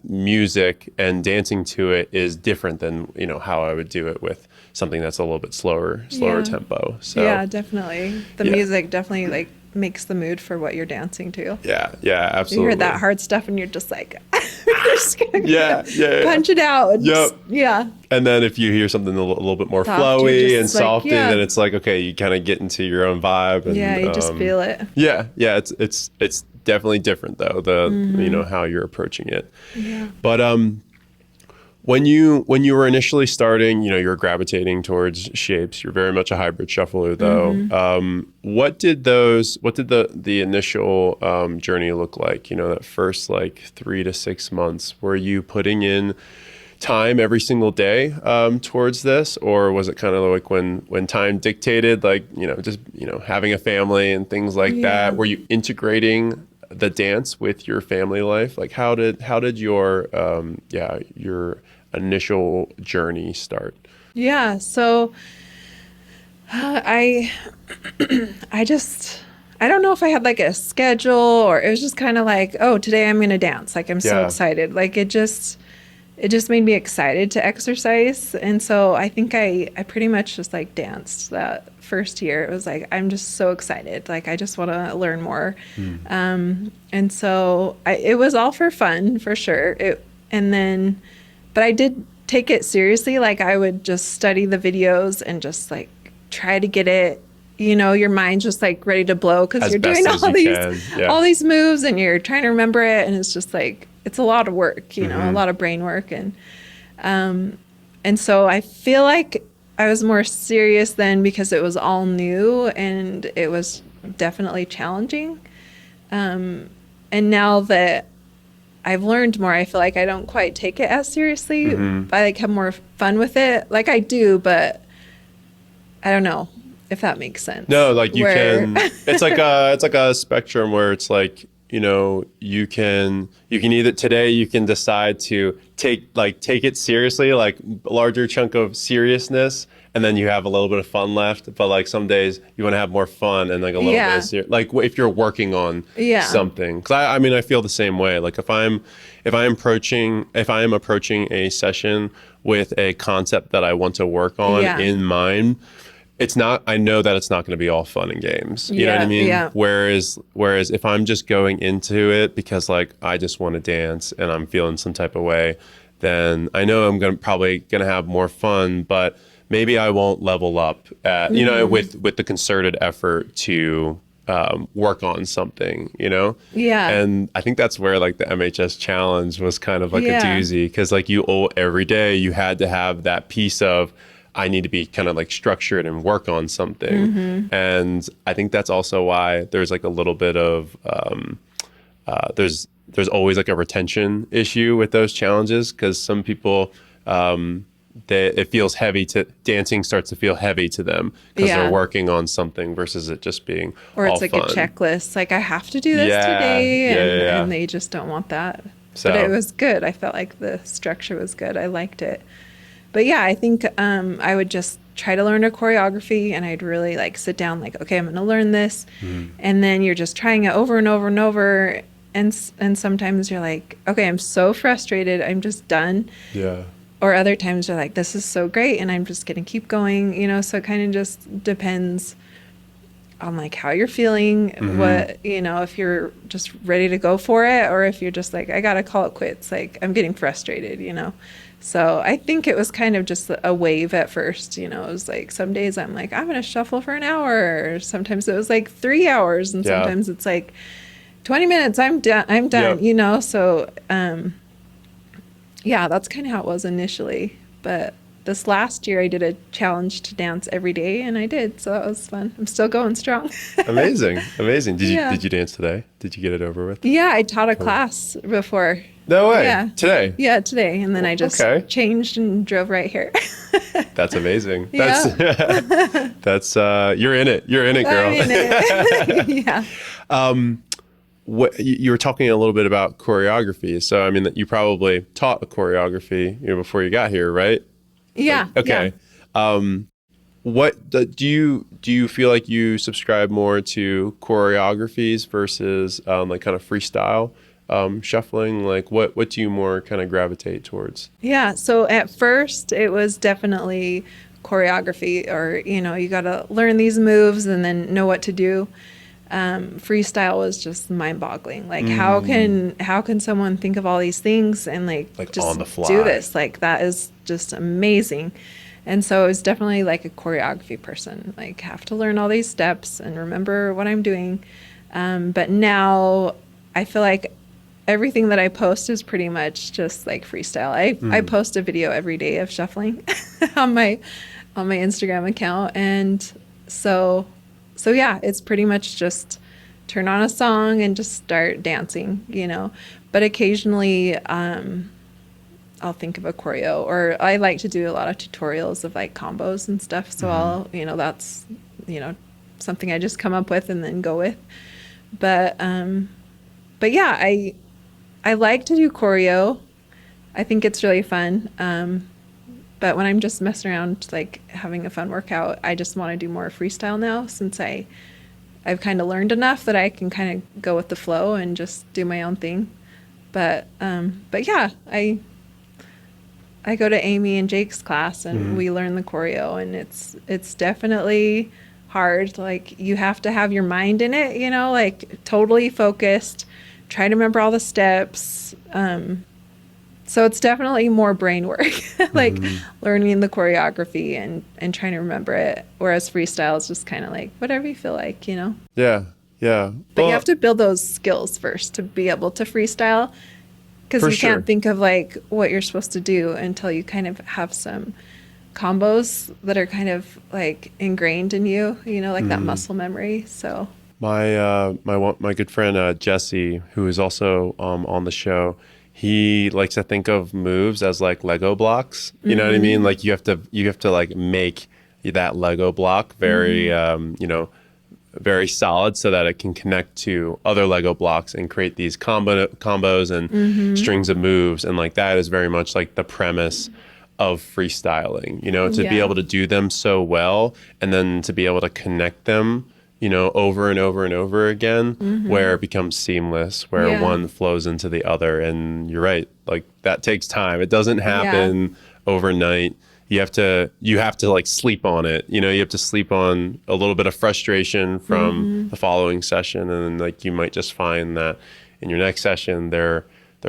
music and dancing to it is different than, you know, how I would do it with something that's a little bit slower tempo. So yeah, definitely. The music definitely like makes the mood for what you're dancing to. Yeah, absolutely. You hear that hard stuff and you're just like, you're just gonna punch it out. Yep. And then if you hear something a little bit more Soft, flowy and like, softy, then it's like, okay, you kind of get into your own vibe. And, you just feel it. Yeah, it's definitely different though, you know, how you're approaching it. Yeah. But when you were initially starting, you know, you were gravitating towards shapes. You're very much a hybrid shuffler though. What did the initial journey look like? You know, that first like 3 to 6 months, were you putting in time every single day towards this, or was it kind of like when time dictated, like, you know, just, you know, having a family and things like that? Were you integrating the dance with your family life? Like how did your your initial journey start? Yeah. So I I don't know if I had like a schedule or it was just kind of like, oh, today I'm going to dance. Like I'm so Yeah. excited. Like it just made me excited to exercise. And so I think I pretty much just like danced that first year. It was like, I'm just so excited. Like I just want to learn more. And so it was all for fun for sure. But I did take it seriously. Like I would just study the videos and just like try to get it, your mind's just like ready to blow because As you're best doing as you can. Yeah. all these moves and you're trying to remember it. And it's just like, it's a lot of work, a lot of brain work. And so I feel like I was more serious then because it was all new and it was definitely challenging. And now that I've learned more, I feel like I don't quite take it as seriously. I like have more fun with it. Like I do, but I don't know if that makes sense. No, like you can. It's like a spectrum where it's like, you can either today you can decide to take it seriously, like a larger chunk of seriousness, and then you have a little bit of fun left. But like some days you want to have more fun and like a little bit of like if you're working on something. Because I mean I feel the same way. Like if I am approaching a session with a concept that I want to work on in mind. I know that it's not going to be all fun and games. You know what I mean? Yeah. Whereas if I'm just going into it because like I just want to dance and I'm feeling some type of way, then I know I'm probably going to have more fun, but maybe I won't level up at, with the concerted effort to work on something, Yeah. And I think that's where like the MHS challenge was kind of like a doozy because like every day you had to have that piece of I need to be kind of like structured and work on something. And I think that's also why there's like a little bit of, there's always like a retention issue with those challenges because some people, it feels heavy dancing starts to feel heavy to them because they're working on something versus it just being or it's all like fun. a checklist. Like I have to do this today. And they just don't want that. So, but it was good. I felt like the structure was good. I liked it. But yeah, I think I would just try to learn a choreography and I'd really like sit down like, okay, I'm going to learn this. And then you're just trying it over and over and over. And sometimes you're like, okay, I'm so frustrated. I'm just done. Yeah. Or other times you're like, this is so great. And I'm just going to keep going, so it kind of just depends on like how you're feeling, what, if you're just ready to go for it, or if you're just like, I got to call it quits. Like I'm getting frustrated, So I think it was kind of just a wave at first, it was like some days I'm like, I'm going to shuffle for an hour. Sometimes it was like 3 hours and sometimes it's like 20 minutes. I'm done, So, that's kind of how it was initially. But this last year I did a challenge to dance every day and I did. So that was fun. I'm still going strong. Amazing. Did you dance today? Did you get it over with? Yeah. I taught a class before. No way. Yeah. Today? Yeah, today. And then I just changed and drove right here. That's amazing. Yeah. That's you're in it. You're in it, girl. I'm in it. Yeah. What you were talking a little bit about choreography. So I mean that you probably taught a choreography before you got here, right? Yeah. Okay. Yeah. What do you feel like you subscribe more to choreographies versus like kind of freestyle shuffling? Like what do you more kind of gravitate towards? Yeah. So at first it was definitely choreography, or you got to learn these moves and then know what to do. Freestyle was just mind-boggling. Like how can someone think of all these things and like just on the fly do this? Like that is just amazing. And so it was definitely like a choreography person. Like have to learn all these steps and remember what I'm doing. But now I feel like everything that I post is pretty much just like freestyle. I post a video every day of shuffling on my Instagram account, and so yeah, it's pretty much just turn on a song and just start dancing, But occasionally I'll think of a choreo, or I like to do a lot of tutorials of like combos and stuff. So I'll, that's, something I just come up with and then go with. But but yeah, I like to do choreo. I think it's really fun. But when I'm just messing around, like having a fun workout, I just want to do more freestyle now, since I've kind of learned enough that I can kind of go with the flow and just do my own thing. But yeah, I go to Amy and Jake's class, and we learn the choreo, and it's definitely hard. Like, you have to have your mind in it, you know, like totally focused, try to remember all the steps. So it's definitely more brain work, like learning the choreography and trying to remember it. Whereas freestyle is just kind of like whatever you feel like, you know? Yeah. Yeah. But Well, you have to build those skills first to be able to freestyle, because For you sure. can't think of like what you're supposed to do until you kind of have some combos that are kind of like ingrained in you, you know, like that muscle memory. So my good friend Jesse, who is also on the show, he likes to think of moves as like Lego blocks. You know what I mean? Like you have to like make that Lego block very very solid, so that it can connect to other Lego blocks and create these combos and strings of moves. And like that is very much like the premise of freestyling, you know, to be Yeah. able to do them so well, and then to be able to connect them, you know, over and over and over again, where it becomes seamless, where Yeah. one flows into the other. And you're right, like that takes time. It doesn't happen overnight. You have to like sleep on it. You know, you have to sleep on a little bit of frustration from the following session, and then like you might just find that in your next session they're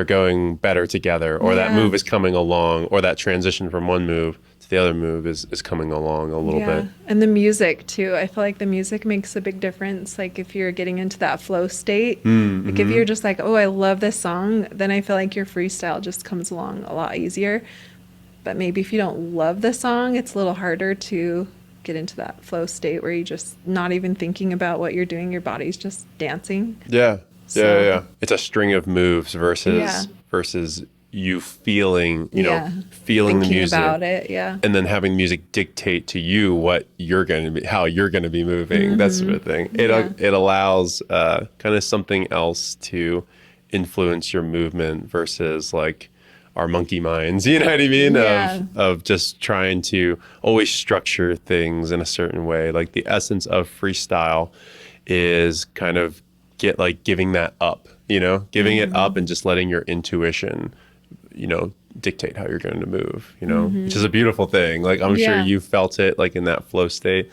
going better together, or that Yeah. move is coming along, or that transition from one move to the other move is coming along a little bit. And the music too. I feel like the music makes a big difference. Like if you're getting into that flow state, like if you're just like, oh, I love this song, then I feel like your freestyle just comes along a lot easier. But maybe if you don't love the song, it's a little harder to get into that flow state where you're just not even thinking about what you're doing. Your body's just dancing. Yeah. So- Yeah. It's a string of moves versus Yeah. you feeling, feeling the Thinking music. about it. Yeah. And then having music dictate to you what you're going to be, how you're going to be moving, that sort of thing. It allows kind of something else to influence your movement versus like our monkey minds, you know what I mean? Yeah. Of just trying to always structure things in a certain way. Like the essence of freestyle is kind of giving that up, giving it up and just letting your intuition, dictate how you're going to move, which is a beautiful thing. Like I'm sure Yeah. you felt it like in that flow state.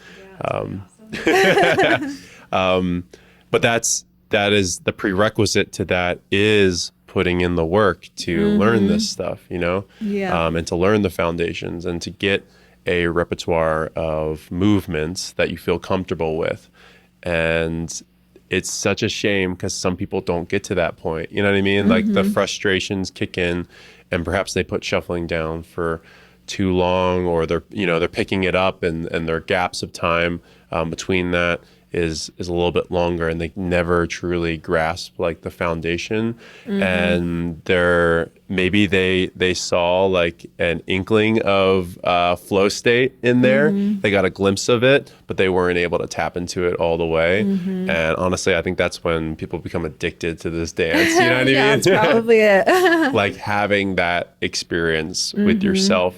But that is the prerequisite to that is putting in the work to learn this stuff, Yeah. and to learn the foundations and to get a repertoire of movements that you feel comfortable with. And it's such a shame because some people don't get to that point. You know what I mean? Like the frustrations kick in, and perhaps they put shuffling down for too long, or they're picking it up, and their gaps of time between that is a little bit longer, and they never truly grasp like the foundation. And maybe they saw like an inkling of flow state in there. They got a glimpse of it, but they weren't able to tap into it all the way. And honestly, I think that's when people become addicted to this dance. You know what I mean? Yeah, that's probably it. Like having that experience with yourself,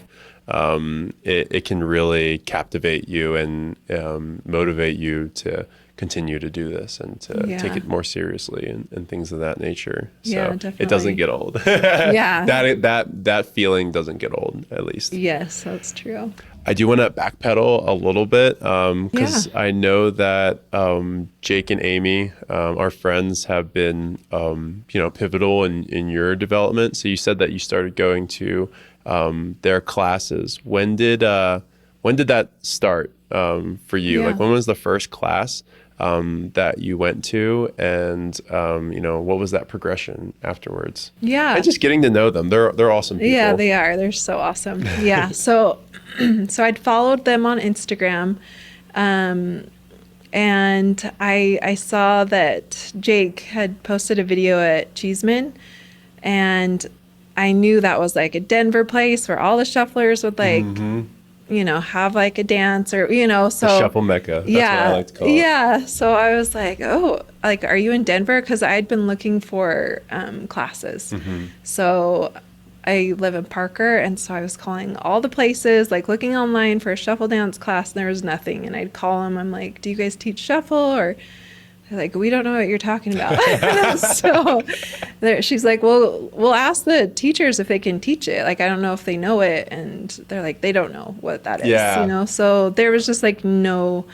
it can really captivate you and motivate you to continue to do this and to Yeah. take it more seriously and things of that nature. So Yeah, it definitely. doesn't get old. Yeah. That feeling doesn't get old, at least. Yes, that's true. I do want to backpedal a little bit because I know that Jake and Amy, our friends, have been pivotal in your development. So you said that you started going to their classes. When did that start for you? Yeah. Like when was the first class that you went to, and what was that progression afterwards? Yeah. And just getting to know them. They're awesome people. Yeah, they are. They're so awesome. Yeah. So I'd followed them on Instagram. And I saw that Jake had posted a video at Cheeseman, and I knew that was like a Denver place where all the shufflers would like have like a dance or, so. The shuffle mecca. That's what I like to call it. Yeah. So I was like, oh, like, are you in Denver? Because I'd been looking for classes. So I live in Parker. And so I was calling all the places, like looking online for a shuffle dance class, and there was nothing. And I'd call them. I'm like, do you guys teach shuffle? Or they're like, we don't know what you're talking about. So she's like, well, we'll ask the teachers if they can teach it. Like, I don't know if they know it. And they're like, they don't know what that is, Yeah. So there was just like no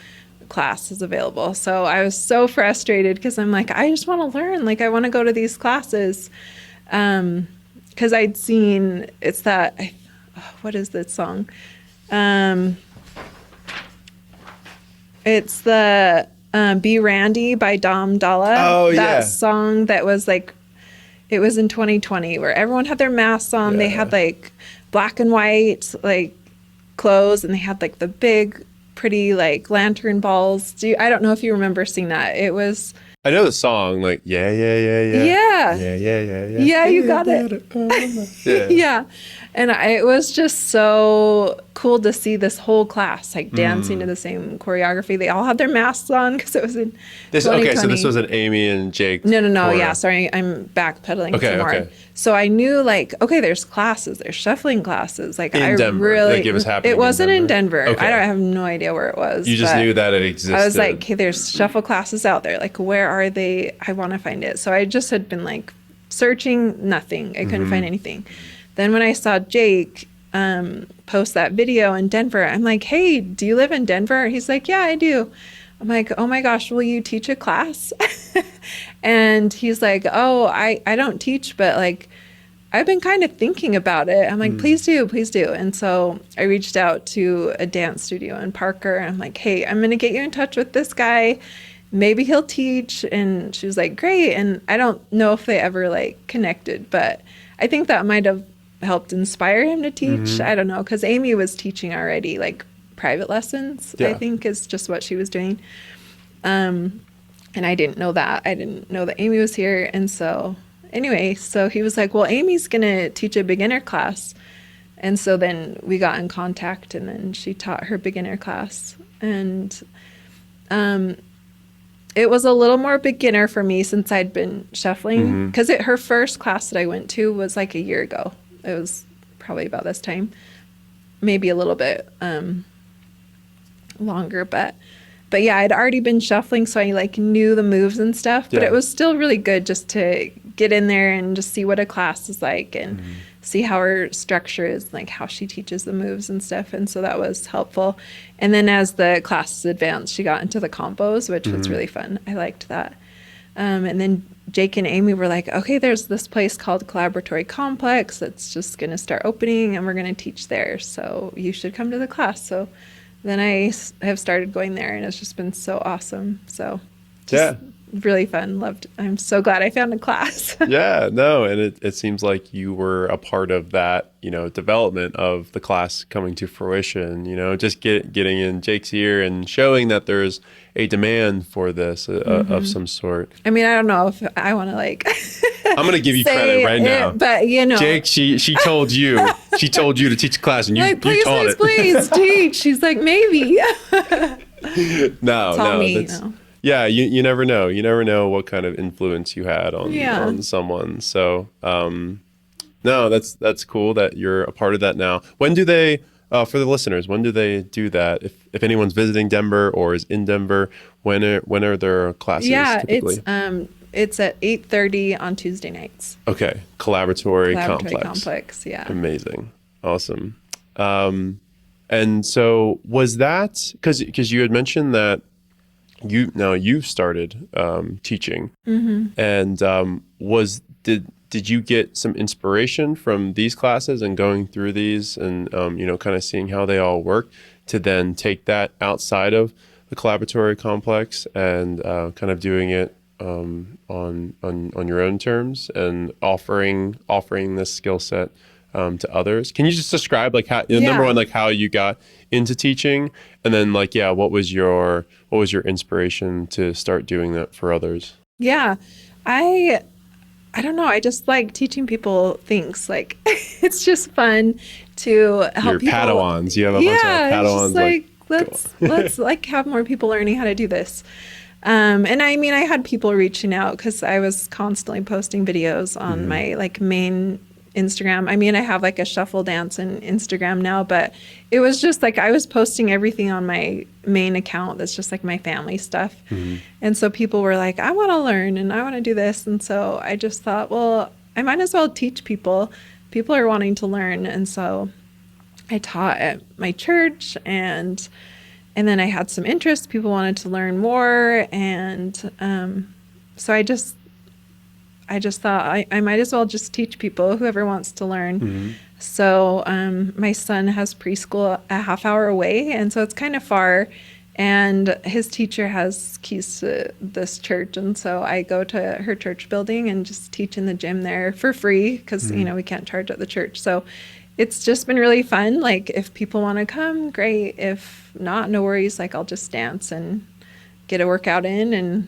classes available. So I was so frustrated because I'm like, I just want to learn. Like, I want to go to these classes. Because I'd seen, it's that, what is that song? It's the Be Randy by Dom Dalla. Oh, that yeah. song that was like, it was in 2020 where everyone had their masks on. They had like black and white like clothes, and they had like the big pretty like lantern balls. I don't know if you remember seeing that. It was, I know the song, like, yeah. Yeah, you got it. Yeah. And it was just so cool to see this whole class like dancing to the same choreography. They all had their masks on because it was in 2020. Okay, so this was an Amy and Jake. No. corner. Yeah, sorry, I'm backpedaling some more. Okay. So I knew like, okay, there's classes, there's shuffling classes. Like In I Denver, really, like it was happening It wasn't in in Denver. Okay. I have no idea where it was. You just but knew that it existed. I was like, okay, there's shuffle classes out there. Like, where are they? I want to find it. So I just had been like searching, nothing. I couldn't find anything. Then when I saw Jake post that video in Denver, I'm like, hey, do you live in Denver? He's like, yeah, I do. I'm like, oh my gosh, will you teach a class? And he's like, oh, I don't teach, but like, I've been kind of thinking about it. I'm like, please do. And so I reached out to a dance studio in Parker. And I'm like, hey, I'm going to get you in touch with this guy. Maybe he'll teach. And she was like, great. And I don't know if they ever like connected, but I think that might have helped inspire him to teach. I don't know, because Amy was teaching already, like private lessons, I think is just what she was doing. And I didn't know that. I didn't know that Amy was here. And so anyway, so he was like, well, Amy's going to teach a beginner class. And so then we got in contact, and then she taught her beginner class. And it was a little more beginner for me since I'd been shuffling, because her first class that I went to was like a year ago. It was probably about this time, maybe a little bit longer, but yeah, I'd already been shuffling, so I like knew the moves and stuff, but it was still really good just to get in there and just see what a class is like and see how her structure is, like how she teaches the moves and stuff. And so that was helpful. And then as the classes advanced, she got into the combos, which was really fun. I liked that. And then Jake and Amy were like, okay, there's this place called Collaboratory Complex that's just going to start opening, and we're going to teach there. So you should come to the class. So then I have started going there, and it's just been so awesome. So just really fun. I'm so glad I found a class. Yeah, no, and it seems like you were a part of that, development of the class coming to fruition, just getting in Jake's ear and showing that there's a demand for this of some sort. I mean, I don't know if I want to like I'm going to give you credit right now. But Jake, she told you to teach a class, and you like, please, taught it. Please teach. She's like, maybe. No. Yeah, you never know. You never know what kind of influence you had on someone. So, no, that's cool that you're a part of that now. When do they, for the listeners, when do they do that? If anyone's visiting Denver or is in Denver, when are their classes typically? It's at 8:30 on Tuesday nights. Okay, Collaboratory Complex, yeah. Amazing, awesome. And so was that because you had mentioned that you've started teaching, and did you get some inspiration from these classes and going through these and kind of seeing how they all work to then take that outside of the Collaboratory Complex and kind of doing it on your own terms and offering this skill set to others? Can you just describe like how number one, like how you got into teaching, and then like what was your inspiration to start doing that for others? Yeah, I I don't know. I just like teaching people things. Like it's just fun to help Your people. Padawans. You have a bunch of Yeah, it's Padawans. just like let's like have more people learning how to do this. And I mean, I had people reaching out because I was constantly posting videos on my like main Instagram. I mean, I have like a shuffle dance in Instagram now, but it was just like I was posting everything on my main account that's just like my family stuff. And so people were like, I want to learn and I want to do this. And so I just thought, well, I might as well teach people. People are wanting to learn. And so I taught at my church and then I had some interest. People wanted to learn more. And so I just thought I might as well just teach people, whoever wants to learn. So my son has preschool a half hour away. And so it's kind of far. And his teacher has keys to this church. And so I go to her church building and just teach in the gym there for free because, you know, we can't charge at the church. So it's just been really fun. Like if people want to come, great. If not, no worries. Like I'll just dance and get a workout in. And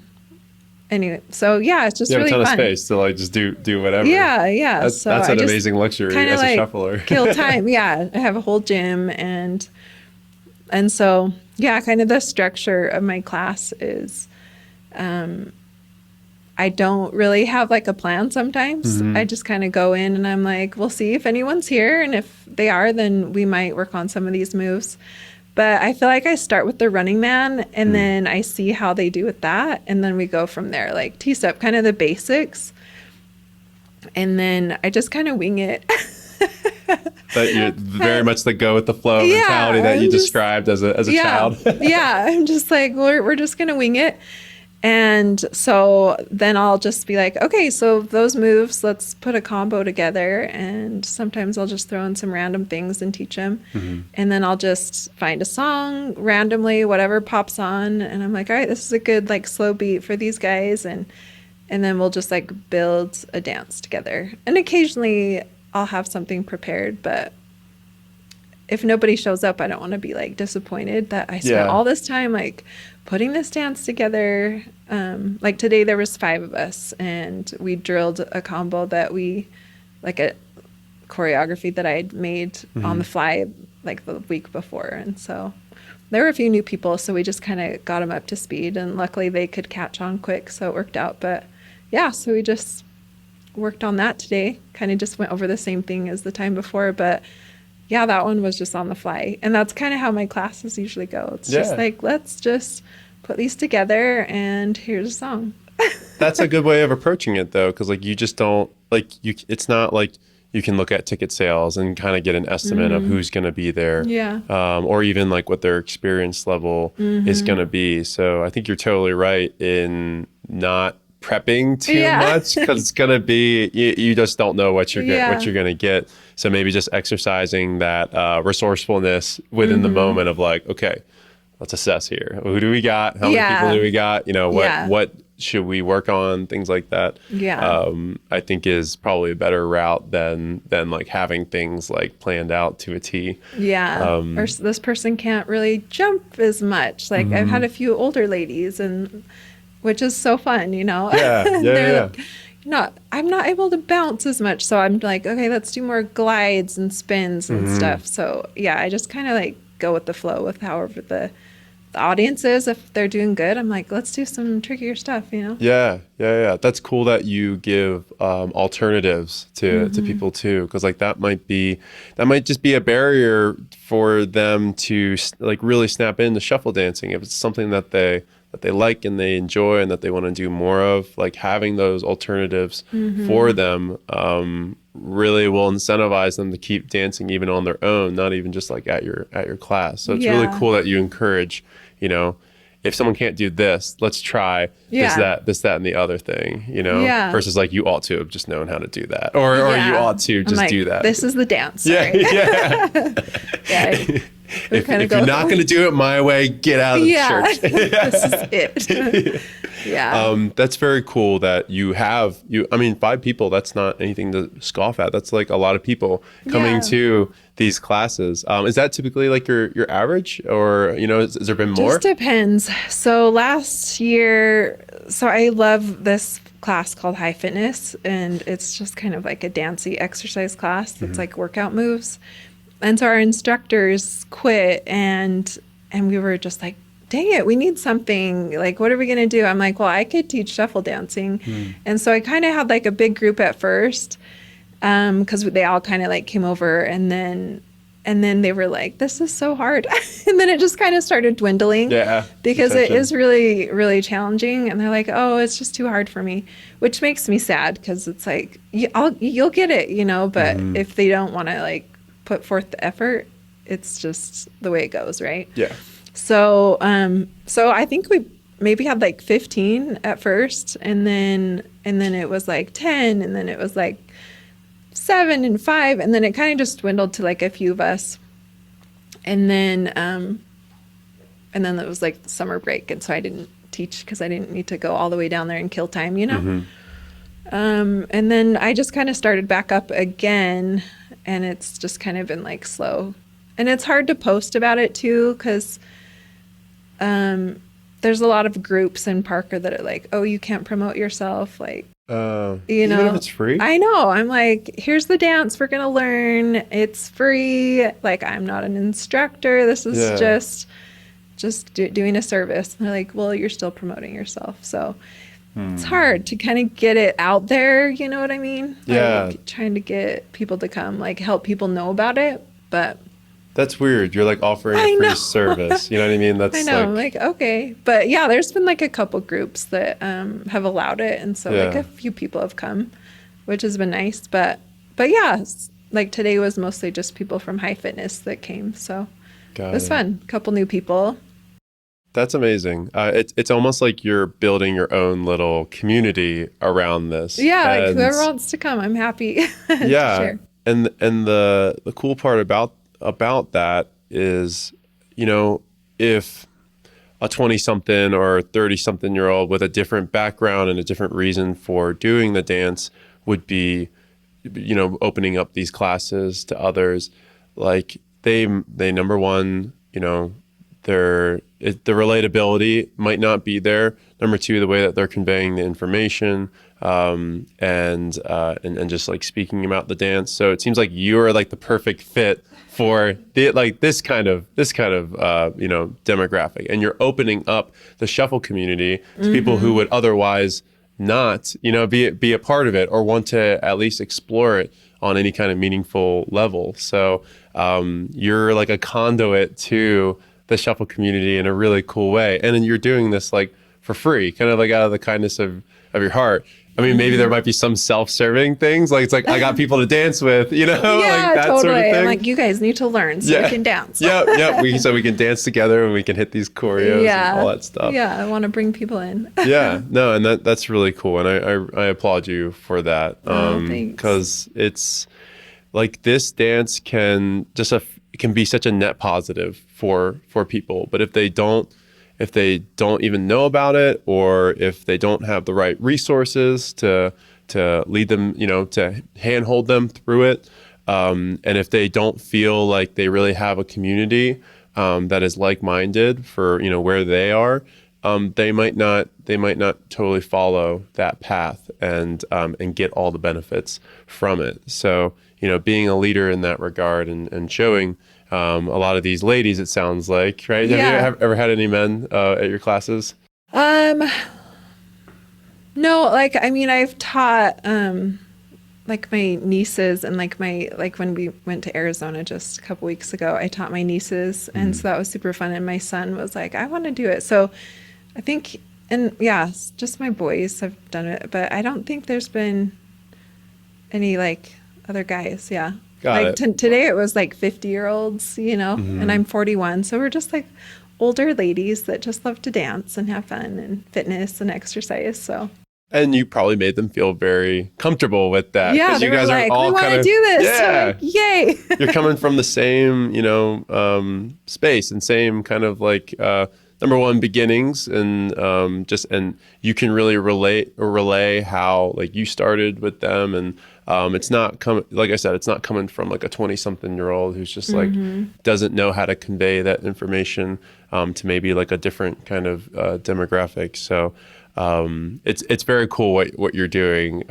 anyway, so yeah, it's just You have really a ton fun. of space to like just do whatever. Yeah. That's, So that's I an just amazing luxury kinda as a like shuffler. kill time. Yeah. I have a whole gym and so yeah, kind of the structure of my class is I don't really have like a plan sometimes. I just kind of go in and I'm like, we'll see if anyone's here. And if they are, then we might work on some of these moves. But I feel like I start with the running man and then I see how they do with that. And then we go from there, like T-step, kind of the basics. And then I just kind of wing it. But you're very much the go with the flow mentality that you described as a child. Yeah, I'm just like, we're just going to wing it. And so then I'll just be like, okay, so those moves, let's put a combo together. And sometimes I'll just throw in some random things and teach them. And then I'll just find a song randomly, whatever pops on. And I'm like, all right, this is a good like slow beat for these guys. And then we'll just like build a dance together. And occasionally I'll have something prepared, but if nobody shows up, I don't want to be like disappointed that I spent all this time like putting this dance together. Like today there was 5 of us and we drilled a combo that we like a choreography that I had made on the fly like the week before. And so there were a few new people, so we just kind of got them up to speed and luckily they could catch on quick, so it worked out. But yeah, so we just worked on that today, kind of just went over the same thing as the time before, but yeah, that one was just on the fly. And that's kind of how my classes usually go. It's just like, let's just put these together and here's a song. That's a good way of approaching it though, because like you just don't like it's not like you can look at ticket sales and kind of get an estimate of who's going to be there, or even like what their experience level is going to be. So I think you're totally right in not prepping too much because it's going to be you just don't know what you're what you're going to get. So maybe just exercising that resourcefulness within the moment of like, okay, let's assess here. Who do we got? How many people do we got? You know, what should we work on? Things like that. I think is probably a better route than like having things like planned out to a T. Or this person can't really jump as much. Like I've had a few older ladies and which is so fun, you know? Like, I'm not able to bounce as much. So I'm like, okay, let's do more glides and spins and stuff. So yeah, I just kind of like go with the flow with however the audience is. If they're doing good, I'm like, let's do some trickier stuff, you know? Yeah. That's cool that you give alternatives to people too. Cause like that might just be a barrier for them to like really snap into shuffle dancing. If it's something that they like and they enjoy and that they want to do more of, like having those alternatives for them really will incentivize them to keep dancing even on their own, not even just like at your class. So it's really cool that you encourage, you know, if someone can't do this, let's try this, that, and the other thing, you know, versus like you ought to have just known how to do that or you ought to just do that. This is the dance. If you're not going to do it my way, get out of the church. This is it. That's very cool that you have, I mean, 5 people, that's not anything to scoff at. That's like a lot of people coming to these classes. Is that typically like your average or, you know, has there been more? Just depends. So last year, I love this class called High Fitness, and it's just kind of like a dancey exercise class that's like workout moves. And so our instructors quit, and we were just like, dang it, we need something. Like, what are we going to do? I'm like, well, I could teach shuffle dancing. And so I kind of had like a big group at first, because they all kind of like came over, and then they were like, this is so hard. And then it just kind of started dwindling. Yeah. Because it is really, really challenging. And they're like, oh, it's just too hard for me, which makes me sad, because it's like, you'll get it, you know, but if they don't want to like put forth the effort, it's just the way it goes, right? Yeah. So I think we maybe had like 15 at first, and then it was like 10, and then it was like 7 and 5, and then it kind of just dwindled to like a few of us. And then it was like the summer break, and so I didn't teach because I didn't need to go all the way down there and kill time, you know. And then I just kind of started back up again, and it's just kind of been like slow. And it's hard to post about it too, because there's a lot of groups in Parker that are like, oh, you can't promote yourself, like, you know, even if it's free. I know. I'm like, here's the dance we're gonna learn. It's free. Like, I'm not an instructor. This is just doing a service. And they're like, well, you're still promoting yourself. So it's hard to kind of get it out there. You know what I mean? Yeah. Like, trying to get people to come, like, help people know about it. But That's weird. You're like offering a free service. You know what I mean? That's I know. I'm like, okay. But yeah, there's been like a couple groups that have allowed it. And so like a few people have come, which has been nice. But yeah, like today was mostly just people from High Fitness that came. So it was fun. A couple new people. That's amazing. It's almost like you're building your own little community around this. Yeah, like whoever wants to come, I'm happy. Yeah. Share. And the cool part about that is, you know, if a 20-something or 30-something-year-old with a different background and a different reason for doing the dance would be, you know, opening up these classes to others, like they number one, you know, the relatability might not be there. Number two, the way that they're conveying the information, and just like speaking about the dance. So it seems like you're like the perfect fit for this kind of you know, demographic, and you're opening up the shuffle community to people who would otherwise not, you know, be a part of it or want to at least explore it on any kind of meaningful level. So you're like a conduit to the shuffle community in a really cool way, and then you're doing this like for free, kind of like out of the kindness of your heart. I mean, maybe there might be some self-serving things, like it's like I got people to dance with, you know, yeah, like that totally. sort of thing. I'm like, you guys need to learn so we can dance. Yeah. So we can dance together and we can hit these choreos and all that stuff. Yeah, I want to bring people in. Yeah, no, and that's really cool, and I applaud you for that. Thanks. Because it's like this dance can be such a net positive for people, but if they don't even know about it, or if they don't have the right resources to lead them, you know, to handhold them through it, and if they don't feel like they really have a community that is like-minded for, you know, where they are, they might not totally follow that path and get all the benefits from it. So, you know, being a leader in that regard and showing a lot of these ladies, it sounds like, right? Yeah. Have you ever had any men at your classes? No, like, I mean, I've taught like my nieces, and like when we went to Arizona just a couple weeks ago, I taught my nieces, and so that was super fun. And my son was like, I want to do it. So I think, and yeah, just my boys have done it, but I don't think there's been any like other guys. Yeah. Got it. Today it was like 50-year-olds, you know, and I'm 41. So we're just like older ladies that just love to dance and have fun and fitness and exercise. So. And you probably made them feel very comfortable with that. Yeah, you they guys were are like, all we want kind to of do this. Yeah. Like, yay. You're coming from the same, you know, space and same kind of like number one, beginnings, and and you can really relay how like you started with them, and it's not coming, like I said, it's not coming from like a 20-something-year-old who's just like doesn't know how to convey that information to maybe like a different kind of demographic. So it's very cool what you're doing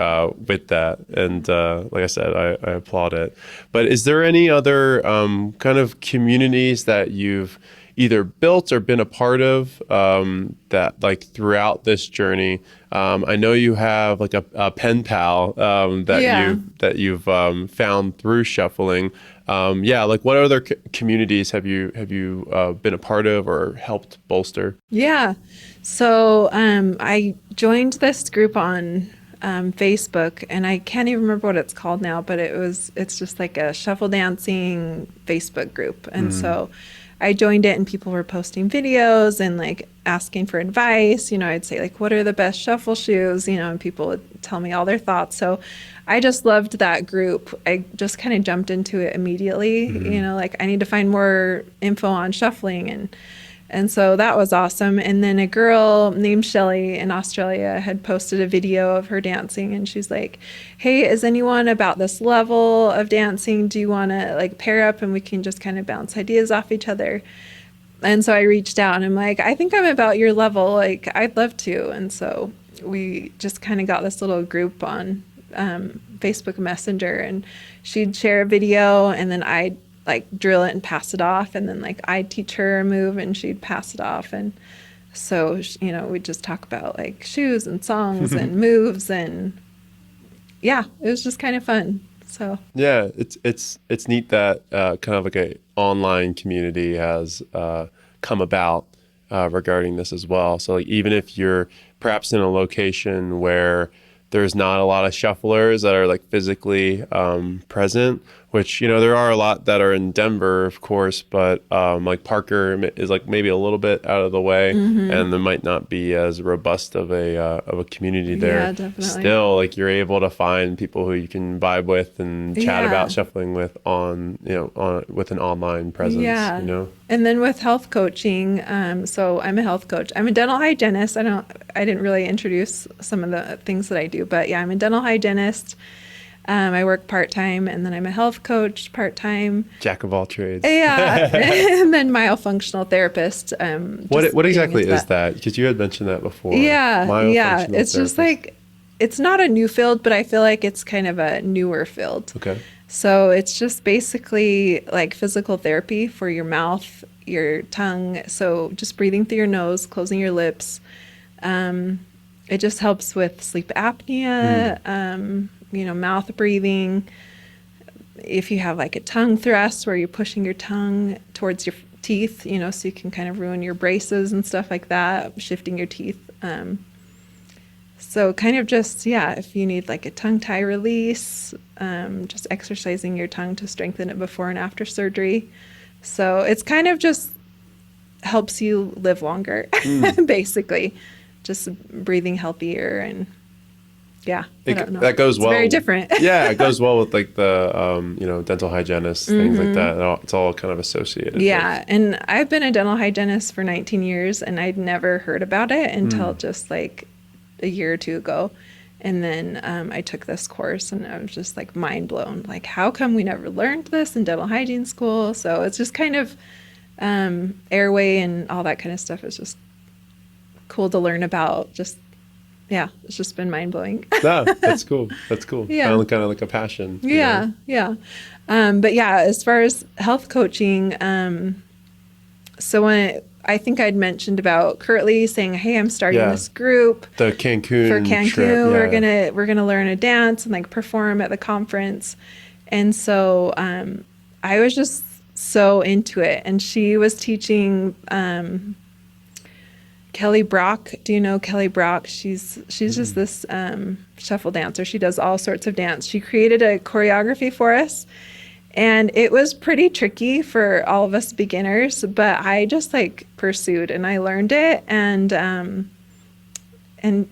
with that. And like I said, I applaud it. But is there any other kind of communities that you've either built or been a part of that like throughout this journey? I know you have like a pen pal that you've found through shuffling. Like what other communities have you been a part of or helped bolster? Yeah. So I joined this group on Facebook, and I can't even remember what it's called now, but it's just like a shuffle dancing Facebook group. And so I joined it, and people were posting videos and like asking for advice. I'd say like, what are the best shuffle shoes? And people would tell me all their thoughts. So I just loved that group. I just kind of jumped into it immediately. Like I need to find more info on shuffling, and so that was awesome. And then a girl named Shelly in Australia had posted a video of her dancing, and she's like, hey, is anyone about this level of dancing? Do you want to like pair up and we can just kind of bounce ideas off each other? And so I reached out, and I'm like, I think I'm about your level. Like, I'd love to. And so we just kind of got this little group on Facebook Messenger, and she'd share a video, and then I'd like drill it and pass it off, and then like I'd teach her a move and she'd pass it off. And so we'd just talk about like shoes and songs and moves, and yeah, it was just kind of fun. So yeah, it's neat that kind of like a online community has come about regarding this as well. So like even if you're perhaps in a location where there's not a lot of shufflers that are like physically present, which, there are a lot that are in Denver, of course, but like Parker is like maybe a little bit out of the way, and there might not be as robust of a community there. Yeah, definitely. Still, like you're able to find people who you can vibe with and chat about shuffling with with an online presence. Yeah. And then with health coaching, so I'm a health coach. I'm a dental hygienist. I didn't really introduce some of the things that I do, but yeah, I'm a dental hygienist. I work part-time, and then I'm a health coach part-time. Jack of all trades. Yeah. And then myofunctional therapist. What exactly is that? Because you had mentioned that before. Yeah. It's just like, it's not a new field, but I feel like it's kind of a newer field. Okay. So it's just basically like physical therapy for your mouth, your tongue. So just breathing through your nose, closing your lips. It just helps with sleep apnea, mouth breathing. If you have like a tongue thrust where you're pushing your tongue towards your teeth, so you can kind of ruin your braces and stuff like that, shifting your teeth. So kind of just, if you need like a tongue tie release, just exercising your tongue to strengthen it before and after surgery. So it's kind of just helps you live longer, basically. Just breathing healthier, and I don't know. That goes well. It's very different. Yeah, it goes well with like the dental hygienists, things like that. It's all kind of associated. Yeah, and I've been a dental hygienist for 19 years, and I'd never heard about it until just like a year or two ago. And then I took this course, and I was just like mind blown. Like, how come we never learned this in dental hygiene school? So it's just kind of airway and all that kind of stuff is just cool to learn about. Just it's just been mind-blowing. No, that's cool. Yeah. Kind of like a passion. Yeah. But yeah, as far as health coaching, so I think I'd mentioned about Curtly saying, hey, I'm starting this group the Cancun for Cancun. trip. We're gonna learn a dance and like perform at the conference. And so I was just so into it, and she was teaching Kelly Brock. Do you know Kelly Brock? She's just this shuffle dancer. She does all sorts of dance. She created a choreography for us, and it was pretty tricky for all of us beginners, but I just like pursued and I learned it. And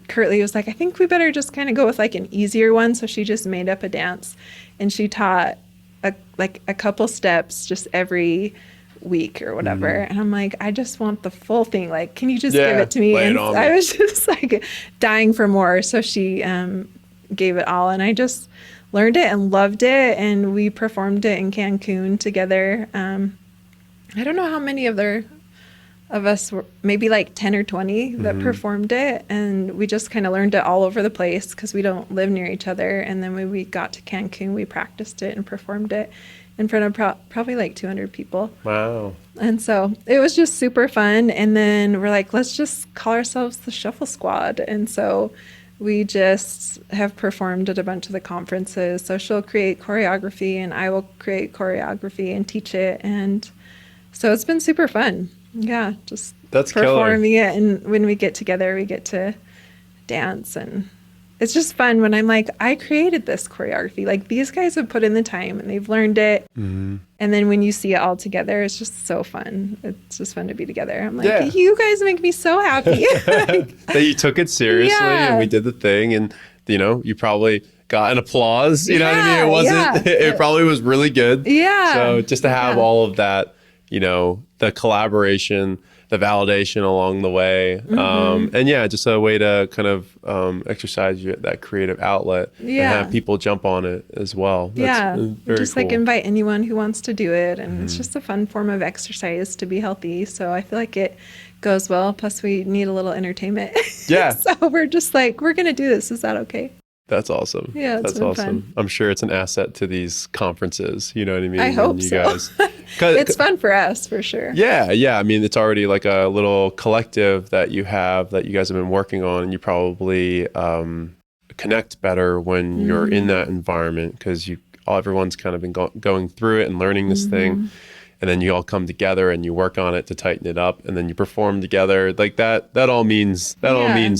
Curtly was like, I think we better just kind of go with like an easier one. So she just made up a dance, and she taught a couple steps just every week or whatever. And I'm like, I just want the full thing. Like, can you just give it to me? And I was just like dying for more. So she gave it all, and I just learned it and loved it. And we performed it in Cancun together. I don't know how many other of us were maybe like 10 or 20 that performed it. And we just kind of learned it all over the place because we don't live near each other. And then when we got to Cancun, we practiced it and performed it in front of probably like 200 people. Wow. And so it was just super fun. And then we're like, let's just call ourselves the Shuffle Squad. And so we just have performed at a bunch of the conferences. So she'll create choreography and I will create choreography and teach it. And so it's been super fun. Yeah, just That's performing it. And when we get together, we get to dance. And it's just fun when I'm like, I created this choreography. Like these guys have put in the time and they've learned it. Mm-hmm. And then when you see it all together, it's just so fun. It's just fun to be together. I'm like, you guys make me so happy. That you took it seriously and we did the thing. And, you probably got an applause. You know what I mean? It wasn't, it probably was really good. Yeah. So just to have all of that, the collaboration, the validation along the way. And just a way to kind of exercise that creative outlet and have people jump on it as well. That's very just cool. like invite anyone who wants to do it. And it's just a fun form of exercise to be healthy. So I feel like it goes well. Plus we need a little entertainment. Yeah. So we're just like, we're going to do this. Is that okay? That's awesome. Yeah, that's awesome. Fun. I'm sure it's an asset to these conferences. You know what I mean? I hope so. It's fun for us, for sure. Yeah. I mean, it's already like a little collective that you have that you guys have been working on, and you probably connect better when you're in that environment because everyone's kind of been going through it and learning this thing. And then you all come together and you work on it to tighten it up, and then you perform together. Like that all means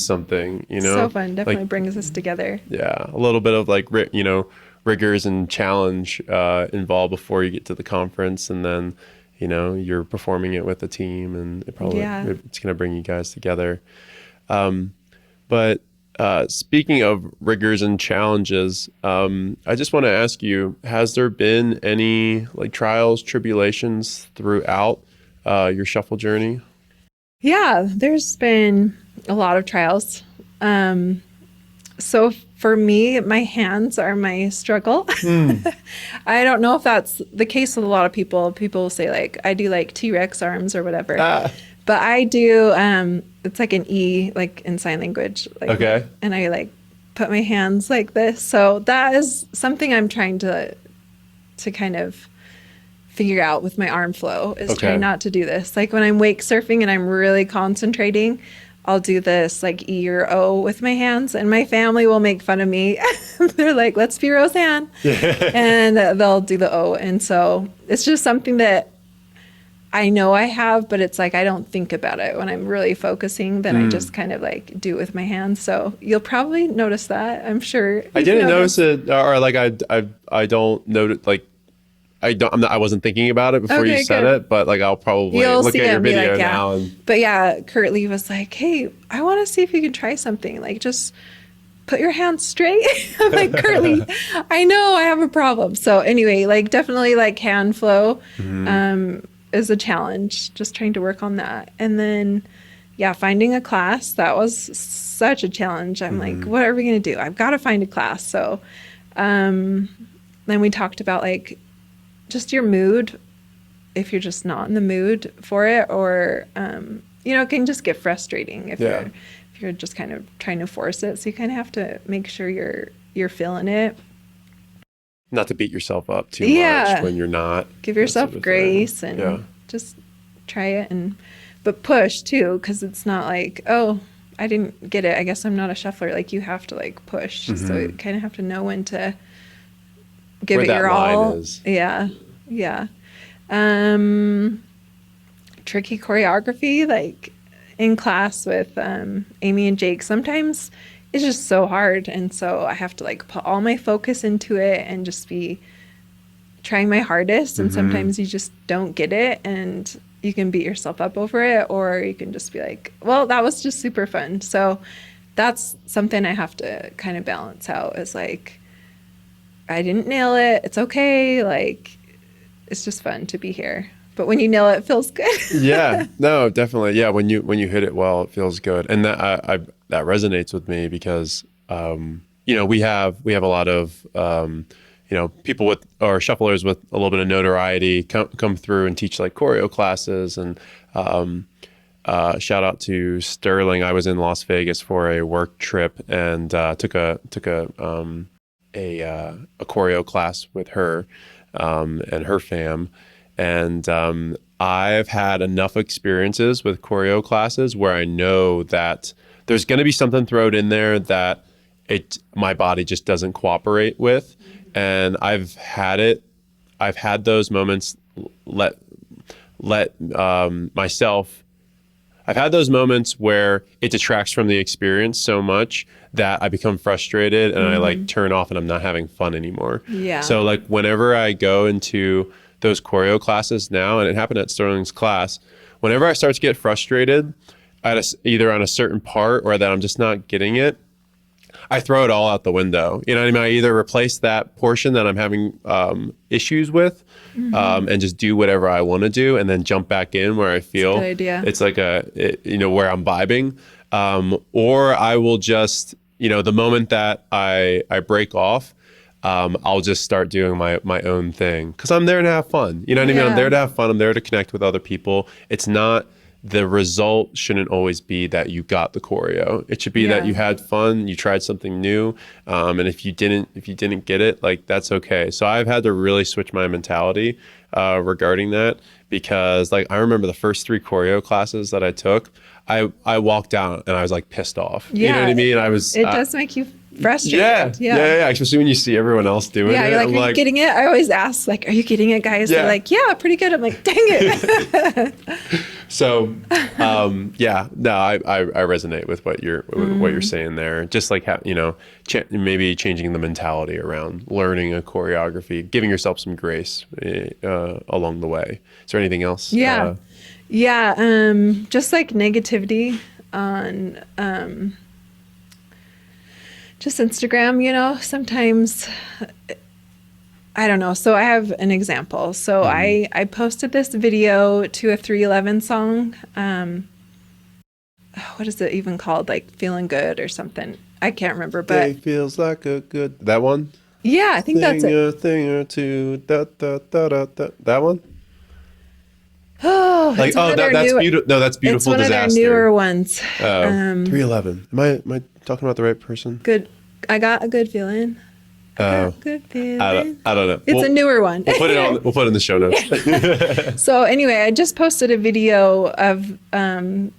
something, So fun. Definitely brings us together. Yeah. A little bit of like, rigors and challenge involved before you get to the conference. And then, you're performing it with a team, and it's going to bring you guys together. But speaking of rigors and challenges, I just want to ask you, has there been any like trials, tribulations throughout your shuffle journey? Yeah, there's been a lot of trials. So for me, my hands are my struggle. I don't know if that's the case with a lot of people. People will say like, I do like T-Rex arms or whatever. But I do, it's like an E, like in sign language. Like, okay. And I like put my hands like this. So that is something I'm trying to kind of figure out with my arm flow, is trying not to do this. Like when I'm wake surfing and I'm really concentrating, I'll do this like E or O with my hands, and my family will make fun of me. They're like, let's be Roseanne. And they'll do the O. And so it's just something that I know I have, but it's like I don't think about it when I'm really focusing. Then I just kind of like do it with my hands. So you'll probably notice that, I'm sure. I didn't notice it, or like I don't notice, like I wasn't thinking about it before you said it, but like I'll probably look at your video now. But yeah, Curtly was like, hey, I want to see if you can try something. Like just put your hands straight. I'm like, Curtly, I know I have a problem. So anyway, like definitely like hand flow. Is a challenge, just trying to work on that. And then finding a class, that was such a challenge. I'm like, what are we gonna do? I've got to find a class. So then we talked about like just your mood, if you're just not in the mood for it, or it can just get frustrating if you're just kind of trying to force it. So you kind of have to make sure you're feeling it. Not to beat yourself up too much when you're not. Give yourself grace and just try it, but push too, because it's not like, oh, I didn't get it, I guess I'm not a shuffler. Like you have to like push. So you kind of have to know when to give where it your all. Is. Yeah. Tricky choreography, like in class with Amy and Jake, sometimes it's just so hard, and so I have to like put all my focus into it and just be trying my hardest. And sometimes you just don't get it, and you can beat yourself up over it, or you can just be like, well, that was just super fun. So that's something I have to kind of balance out, is like, I didn't nail it, it's okay, like it's just fun to be here. But when you nail it, it feels good. Yeah, no, definitely. Yeah, when you hit it well, it feels good, and that that resonates with me because we have a lot of people with, or shufflers with a little bit of notoriety come through and teach like choreo classes, and shout out to Sterling. I was in Las Vegas for a work trip and took a choreo class with her and her fam. And I've had enough experiences with choreo classes where I know that there's going to be something thrown in there that my body just doesn't cooperate with. And I've had those moments. I've had those moments where it detracts from the experience so much that I become frustrated and I like turn off and I'm not having fun anymore. Yeah. So like whenever I go into those choreo classes now, and it happened at Sterling's class, whenever I start to get frustrated at either on a certain part or that I'm just not getting it, I throw it all out the window. You know what I mean? I either replace that portion that I'm having issues with and just do whatever I want to do and then jump back in where I feel That's a good idea. it's like where I'm vibing. Or I will just, the moment that I break off, I'll just start doing my own thing because I'm there to have fun. You know what I mean? I'm there to have fun. I'm there to connect with other people. It's not, the result shouldn't always be that you got the choreo. It should be that you had fun, you tried something new, and if you didn't get it, like that's okay. So I've had to really switch my mentality regarding that because like I remember the first 3 choreo classes that I took, I walked out and I was like pissed off. Yeah, you know what I mean? It does make you frustrated. Yeah. Especially when you see everyone else doing it. Yeah, you're like, are you getting it? I always ask, like, are you getting it, guys? They're like, yeah, pretty good. I'm like, dang it. So, I resonate with what you're saying there. Just like, maybe changing the mentality around learning a choreography, giving yourself some grace along the way. Is there anything else? Yeah. Just like negativity on just Instagram, sometimes, I don't know. So I have an example. So I posted this video to a 311 song. What is it even called? Like Feeling Good or something. I can't remember, but it feels like a good, that one? Yeah, I think that's it. A thing or two, da, da, da, da, da. That one? Oh, like, that's beautiful. No, that's Beautiful Disaster. Disaster. It's one of their newer ones. 311. Am I talking about the right person? Good. I got a good feeling. Good feeling. I don't know. It's a newer one. We'll put it in the show notes. So anyway, I just posted a video of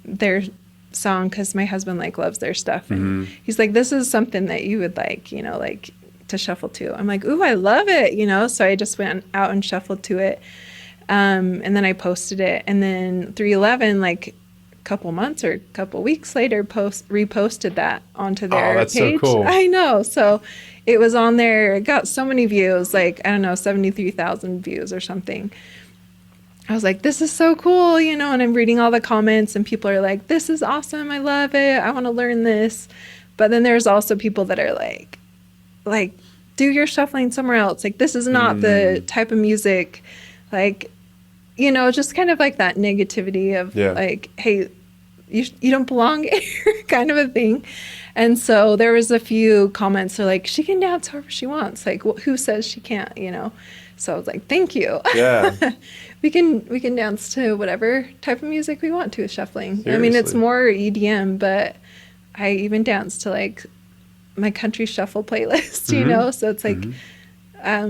their song because my husband loves their stuff, and he's like, "This is something that you would like to shuffle to." I'm like, "Ooh, I love it," So I just went out and shuffled to it. And then I posted it, and then 311, a couple months or a couple weeks later, reposted that onto their that's page. So cool. I know. So it was on there. It got so many views, 73,000 views or something. I was like, this is so cool, and I'm reading all the comments, and people are like, this is awesome. I love it. I want to learn this. But then there's also people that are like, do your shuffling somewhere else. This is not the type of music, just kind of like that negativity of hey, you don't belong here kind of a thing. And so there was a few comments that are like, she can dance however she wants. Who says she can't, So I was like, thank you. Yeah. we can dance to whatever type of music we want to with shuffling. Seriously. I mean, it's more EDM, but I even dance to my country shuffle playlist, So it's I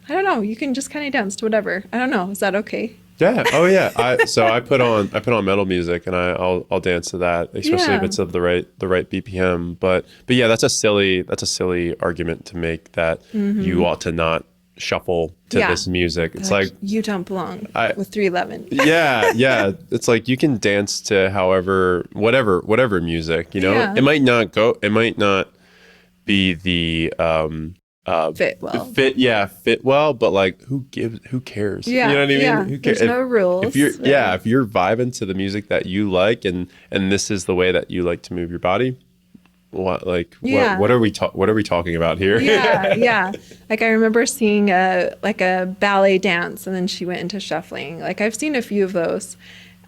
don't know. You can just kind of dance to whatever. I don't know. Is that okay? Yeah. Oh yeah. I put on metal music and I'll dance to that, especially if it's of the right BPM. But yeah, that's a silly argument to make that you ought to not shuffle to this music. It's like you don't belong with 311. Yeah. It's like you can dance to whatever music, Yeah. It might not be the fit well. Fit well, but who cares? Yeah, you know what I mean? Yeah. Who cares? There's no rules. If you're vibing to the music that you like, and this is the way that you like to move your body, what are we talking about here? Yeah. I remember seeing a ballet dance, and then she went into shuffling. I've seen a few of those.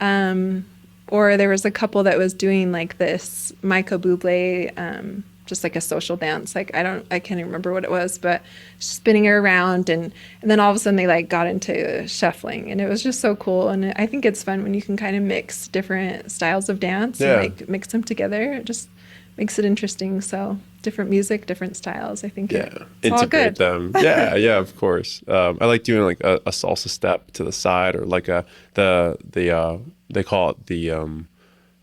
Or there was a couple that was doing this Michael Bublé just like a social dance. Like I can't even remember what it was, but spinning her around, and then all of a sudden they like got into shuffling, and it was just so cool. And I think it's fun when you can kind of mix different styles of dance and like mix them together. It just makes it interesting. So different music, different styles. I think it's all integrate good. them. Yeah, of course. I like doing like a salsa step to the side, or like they call it the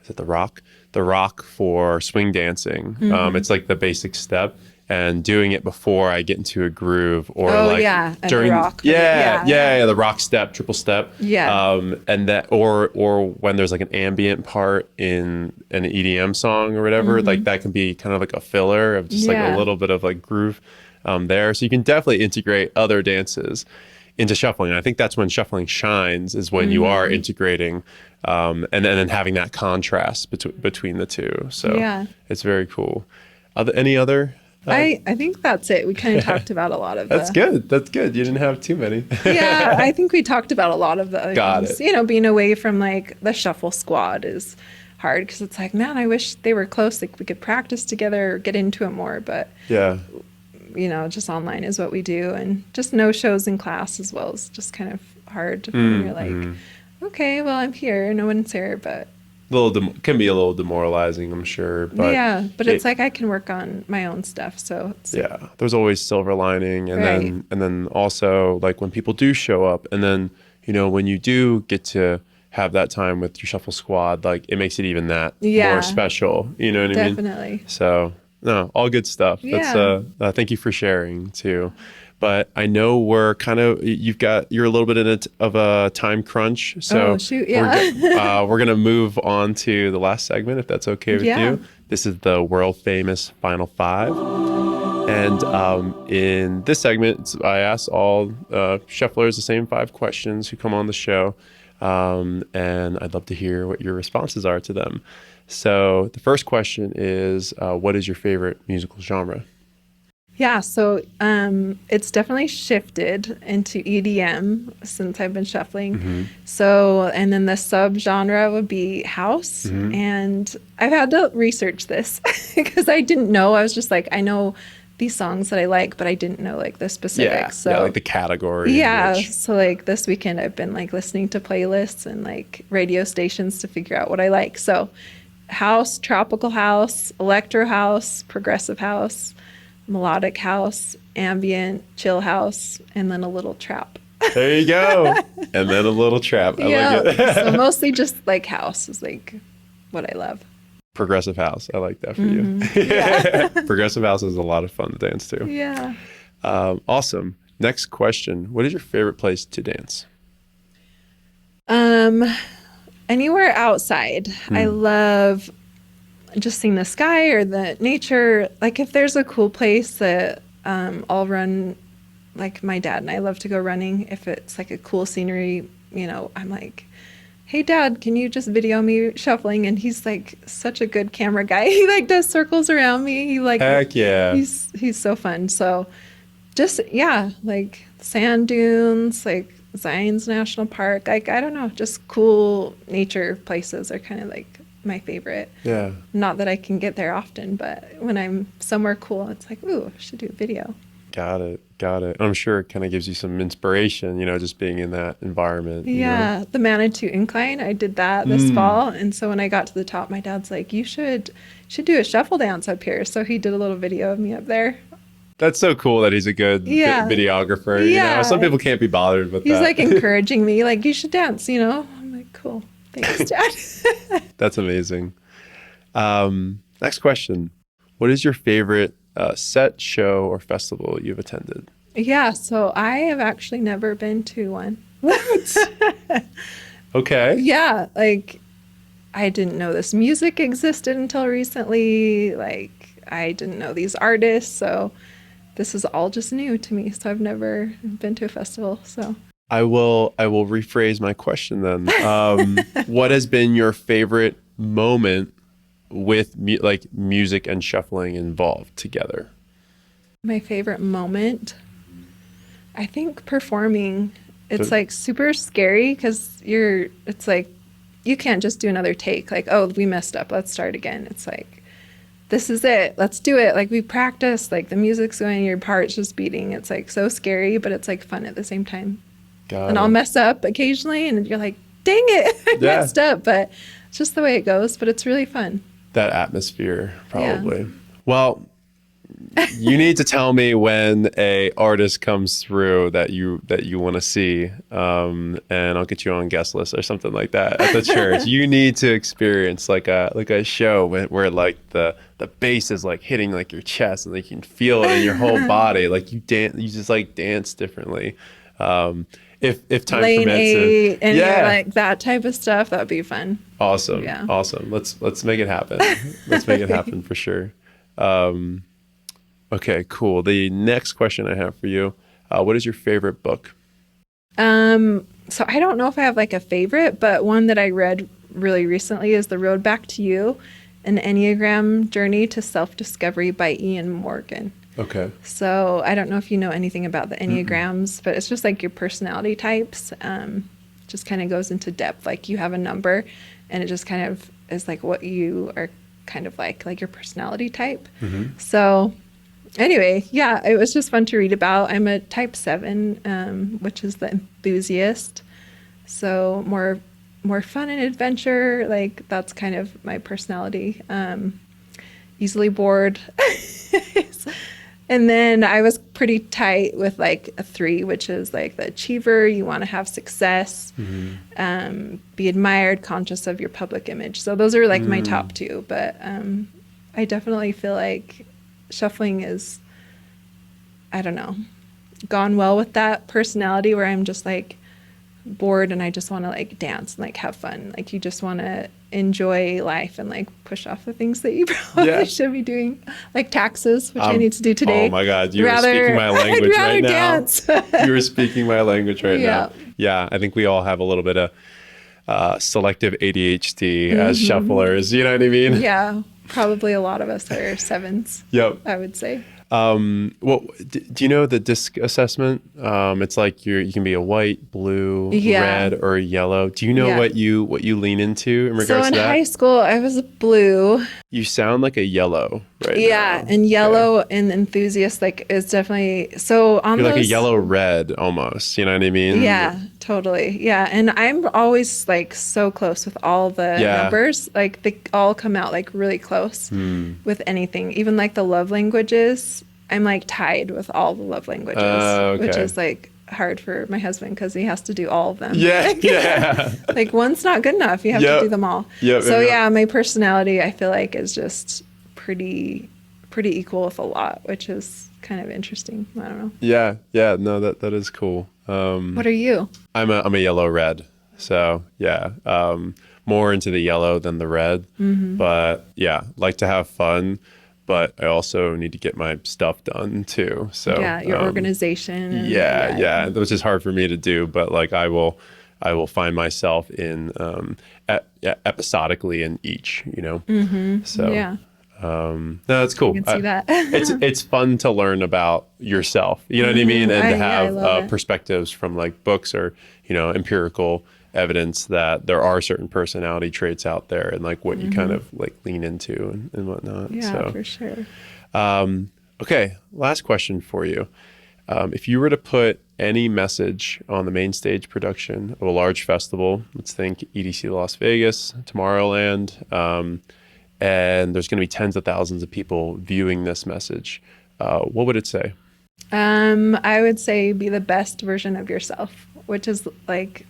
is it the rock? The rock for swing dancing. It's like the basic step, and doing it before I get into a groove, or during the rock. The rock step, triple step. And that, or when there's like an ambient part in an EDM song or whatever, like that can be kind of like a filler of just like a little bit of like groove there. So you can definitely integrate other dances into shuffling. And I think that's when shuffling shines, is when you are integrating and then having that contrast between the two. So it's very cool. Any other? I think that's it. We kind of talked about a lot of That's good. You didn't have too many. I think we talked about a lot of the other things. It. You know, being away from like the shuffle squad is hard, because it's like, man, I wish they were close. Like we could practice together or get into it more. But you know, just online is what we do, and just no shows in class as well is just kind of hard when you're like, okay, well, I'm here, no one's here, but can be a little demoralizing, I'm sure. But but it's like I can work on my own stuff, so it's, there's always silver lining, and then also like when people do show up, and then you know when you do get to have that time with your shuffle squad, like it makes it even that more special. You know what I mean? Definitely. So no, all good stuff. That's thank you for sharing too. But I know we're kind of, you're a little bit of a time crunch. So we're going to move on to the last segment, if that's okay with you. This is the world famous Final Five. And in this segment, I ask all shufflers the same 5 questions who come on the show. And I'd love to hear what your responses are to them. So the first question is, what is your favorite musical genre? Yeah, so it's definitely shifted into EDM since I've been shuffling. So, and then the subgenre would be house. And I've had to research this because I didn't know. I was just like, I know these songs that I like, but I didn't know like the specifics. Yeah, like the category. So like this weekend I've been like listening to playlists and like radio stations to figure out what I like. So house, tropical house, electro house, progressive house, melodic house, ambient, chill house, and then a little trap. There you go. And then a little trap. I like it. So mostly just like house is like what I love. Progressive house. I like that for you. Progressive house is a lot of fun to dance to. Yeah. Awesome. Next question. What is your favorite place to dance? Anywhere outside. I love just seeing the sky or the nature. Like if there's a cool place that I'll run, like my dad and I love to go running. If it's like a cool scenery, you know, I'm like, hey Dad, can you just video me shuffling? And he's like such a good camera guy. He like does circles around me. He like, heck yeah. He's so fun. So just, like sand dunes, like Zion's National Park. Like, I don't know, just cool nature places are kind of like my favorite. Yeah. Not that I can get there often, but when I'm somewhere cool, it's like, ooh, I should do a video. Got it. I'm sure it kind of gives you some inspiration, you know, just being in that environment. Yeah. The Manitou Incline, I did that this fall. And so when I got to the top, my dad's like, you should do a shuffle dance up here. So he did a little video of me up there. That's so cool that he's a good videographer. You know, some people can't be bothered with that. He's like encouraging me, like, you should dance, you know? I'm like, cool. Thanks, Dad. That's amazing. Next question. What is your favorite set, show, or festival you've attended? Yeah, so I have actually never been to one. What? Okay. Yeah, like I didn't know this music existed until recently. Like I didn't know these artists, so this is all just new to me. So I've never been to a festival. So I will rephrase my question then. What has been your favorite moment with music and shuffling involved together? My favorite moment, I think performing. It's like super scary because it's like you can't just do another take. Like, oh, we messed up, let's start again. It's like this is it. Let's do it. Like we practice, like the music's going, your heart's just beating. It's like so scary, but it's like fun at the same time. And I'll mess up occasionally and you're like, dang it, I messed up. But it's just the way it goes, but it's really fun. That atmosphere, probably. Yeah. Well, you need to tell me when a artist comes through that you want to see, and I'll get you on guest list or something like that at the church. You need to experience like a show where like the bass is like hitting like your chest and like you can feel it in your whole body. Like you just like dance differently. If time Lane permits, 8 and like that type of stuff, that would be fun. Awesome, awesome. Let's make it happen. Let's make it happen for sure. Okay, cool. The next question I have for you, what is your favorite book? So I don't know if I have like a favorite, but one that I read really recently is The Road Back to You, an Enneagram Journey to Self-Discovery by Ian Morgan. Okay. So I don't know if you know anything about the Enneagrams, but it's just like your personality types. Just kind of goes into depth. Like you have a number and it just kind of is like what you are kind of like your personality type. So anyway, yeah, it was just fun to read about. I'm a type 7, which is the enthusiast. So more fun and adventure. Like that's kind of my personality. Easily bored. And then I was pretty tight with like a 3, which is like the achiever. You want to have success, be admired, conscious of your public image. So those are like my top 2. But I definitely feel like shuffling is, I don't know, gone well with that personality where I'm just like bored and I just want to like dance and like have fun. Like you just want to enjoy life and like push off the things that you probably should be doing, like taxes, which I need to do today. Oh my God, you are speaking my language right now. Dance. You are speaking my language right now. Yeah, I think we all have a little bit of selective ADHD as shufflers. You know what I mean? Yeah, probably a lot of us are 7s. Yep. I would say. Well, do you know the DISC assessment? It's like you can be a white, blue, red, or a yellow. Do you know what you lean into in regards to that? So in high school, I was a blue. You sound like a yellow right now. Yeah, and yellow and enthusiast like is definitely so on. You're like a yellow red almost. You know what I mean? Yeah, totally. Yeah, and I'm always like so close with all the numbers. Like they all come out like really close with anything. Even like the love languages. I'm like tied with all the love languages, which is like hard for my husband because he has to do all of them. Yeah. Like one's not good enough. You have to do them all. So my personality I feel like is just pretty equal with a lot, which is kind of interesting. I don't know. Yeah. No, that is cool. What are you? I'm a yellow red. So more into the yellow than the red, but like to have fun. But I also need to get my stuff done too. So your organization. And, which is hard for me to do. But like I will find myself in episodically in each. You know. So no, that's cool. I can see that. it's fun to learn about yourself. You know what I mean, and to have perspectives from like books or empirical evidence that there are certain personality traits out there and like what you kind of like lean into and whatnot. Yeah, for sure. Okay, last question for you. If you were to put any message on the main stage production of a large festival, let's think EDC Las Vegas, Tomorrowland, and there's going to be tens of thousands of people viewing this message, what would it say? I would say be the best version of yourself, which is like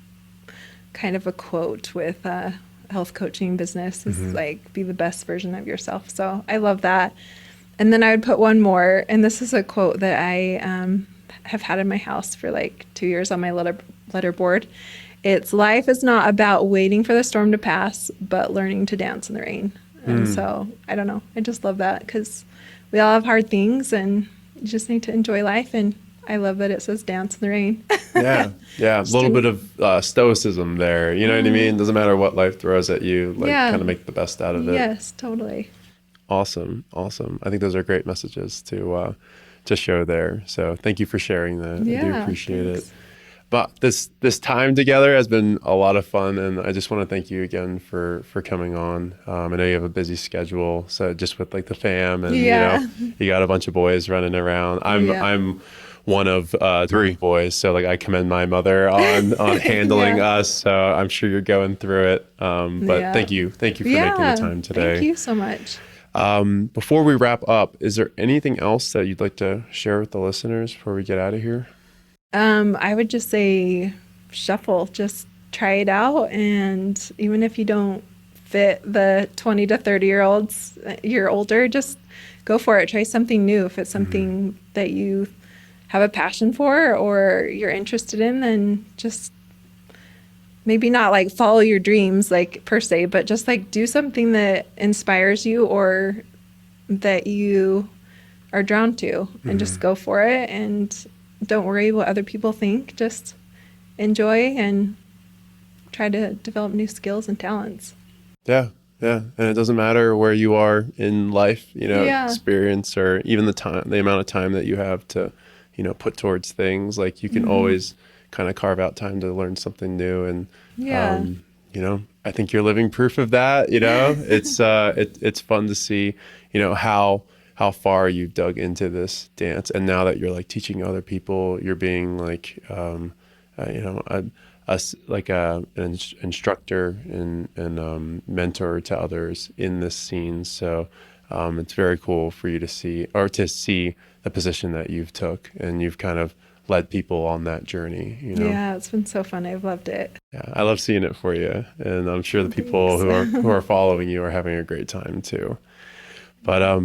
kind of a quote with health coaching business is like be the best version of yourself. So I love that. And then I would put one more, and this is a quote that I have had in my house for like 2 years on my letterboard. It's life is not about waiting for the storm to pass, but learning to dance in the rain. And so I don't know. I just love that because we all have hard things and you just need to enjoy life. And I love that it says dance in the rain. Yeah. A little bit of stoicism there. You know what I mean? Doesn't matter what life throws at you. Like kind of make the best out of it. Yes, totally. Awesome. I think those are great messages to show there. So thank you for sharing that. I do appreciate it. But this time together has been a lot of fun, and I just want to thank you again for coming on. I know you have a busy schedule, so just with like the fam, and you got a bunch of boys running around. I'm one of 3 boys, so like I commend my mother on handling us. So I'm sure you're going through it. But thank you for making the time today. Thank you so much. Before we wrap up, is there anything else that you'd like to share with the listeners before we get out of here? I would just say shuffle, just try it out. And even if you don't fit the 20 to 30-year-olds, you're older, just go for it. Try something new. If it's something that you have a passion for or you're interested in, then just maybe not like follow your dreams like per se, but just like do something that inspires you or that you are drawn to, and just go for it. And don't worry what other people think. Just enjoy and try to develop new skills and talents. Yeah. And it doesn't matter where you are in life, experience, or even the amount of time that you have to, put towards things. Like you can always kind of carve out time to learn something new. And, I think you're living proof of that. It's fun to see, how far you've dug into this dance. And now that you're like teaching other people, you're being like, an instructor and mentor to others in this scene. So it's very cool for you to see the position that you've took, and you've kind of led people on that journey. Yeah, it's been so fun. I've loved it. Yeah, I love seeing it for you, and I'm sure the people who are following you are having a great time too. But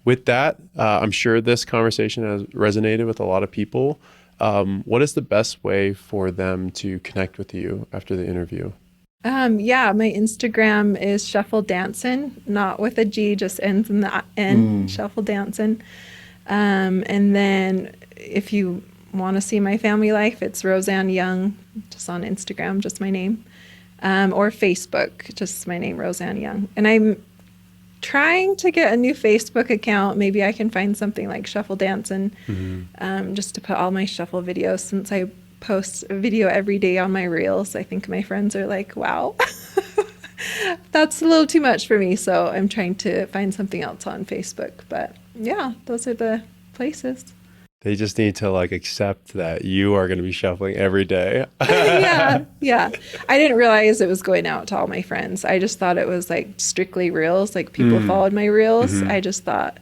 with that, I'm sure this conversation has resonated with a lot of people. What is the best way for them to connect with you after the interview? My Instagram is Shuffle Dancin', not with a G, just ends in the N, Shuffle Dancin'. And then if you want to see my family life, it's Roseanne Young, just on Instagram, just my name, or Facebook, just my name, Roseanne Young. And I'm trying to get a new Facebook account. Maybe I can find something like Shuffle Dancin', just to put all my shuffle videos, since I post a video every day on my reels. I think my friends are like, wow, that's a little too much for me. So I'm trying to find something else on Facebook. But yeah, those are the places. They just need to like accept that you are going to be shuffling every day. Yeah. I didn't realize it was going out to all my friends. I just thought it was like strictly reels, like people followed my reels. I just thought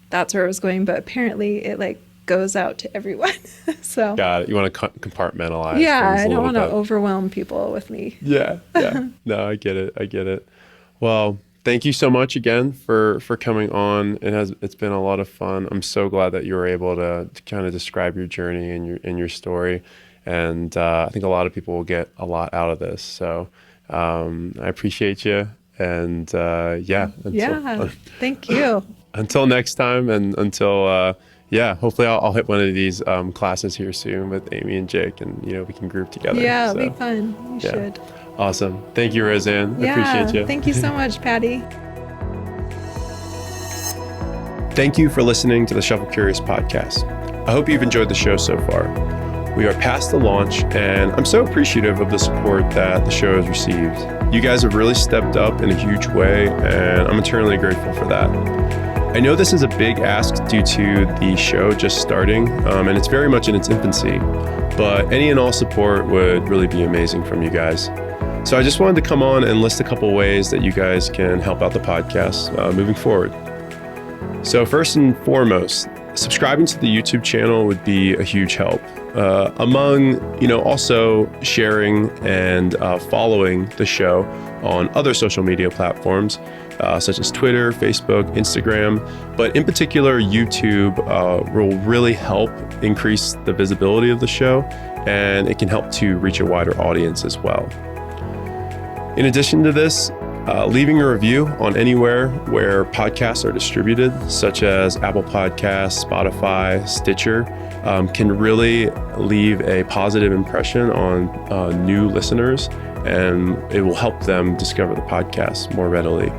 that's where it was going, but apparently it like goes out to everyone. So got it. You want to compartmentalize. Yeah, I don't want to overwhelm people with me. Yeah. No, I get it. Well, thank you so much again for coming on. It's been a lot of fun. I'm so glad that you were able to kind of describe your journey and your story. And I think a lot of people will get a lot out of this. So I appreciate you. And thank you. Until next time, and until hopefully I'll hit one of these classes here soon with Amy and Jake, and we can group together. Yeah, it'll be fun. You should. Awesome. Thank you, Roseanne. I appreciate you. Thank you so much, Patty. Thank you for listening to the Shuffle Curious podcast. I hope you've enjoyed the show so far. We are past the launch, and I'm so appreciative of the support that the show has received. You guys have really stepped up in a huge way, and I'm eternally grateful for that. I know this is a big ask due to the show just starting, and it's very much in its infancy, but any and all support would really be amazing from you guys. So I just wanted to come on and list a couple ways that you guys can help out the podcast moving forward. So first and foremost, subscribing to the YouTube channel would be a huge help. Among, also sharing and following the show on other social media platforms, such as Twitter, Facebook, Instagram, but in particular, YouTube will really help increase the visibility of the show, and it can help to reach a wider audience as well. In addition to this, leaving a review on anywhere where podcasts are distributed, such as Apple Podcasts, Spotify, Stitcher, can really leave a positive impression on new listeners, and it will help them discover the podcast more readily.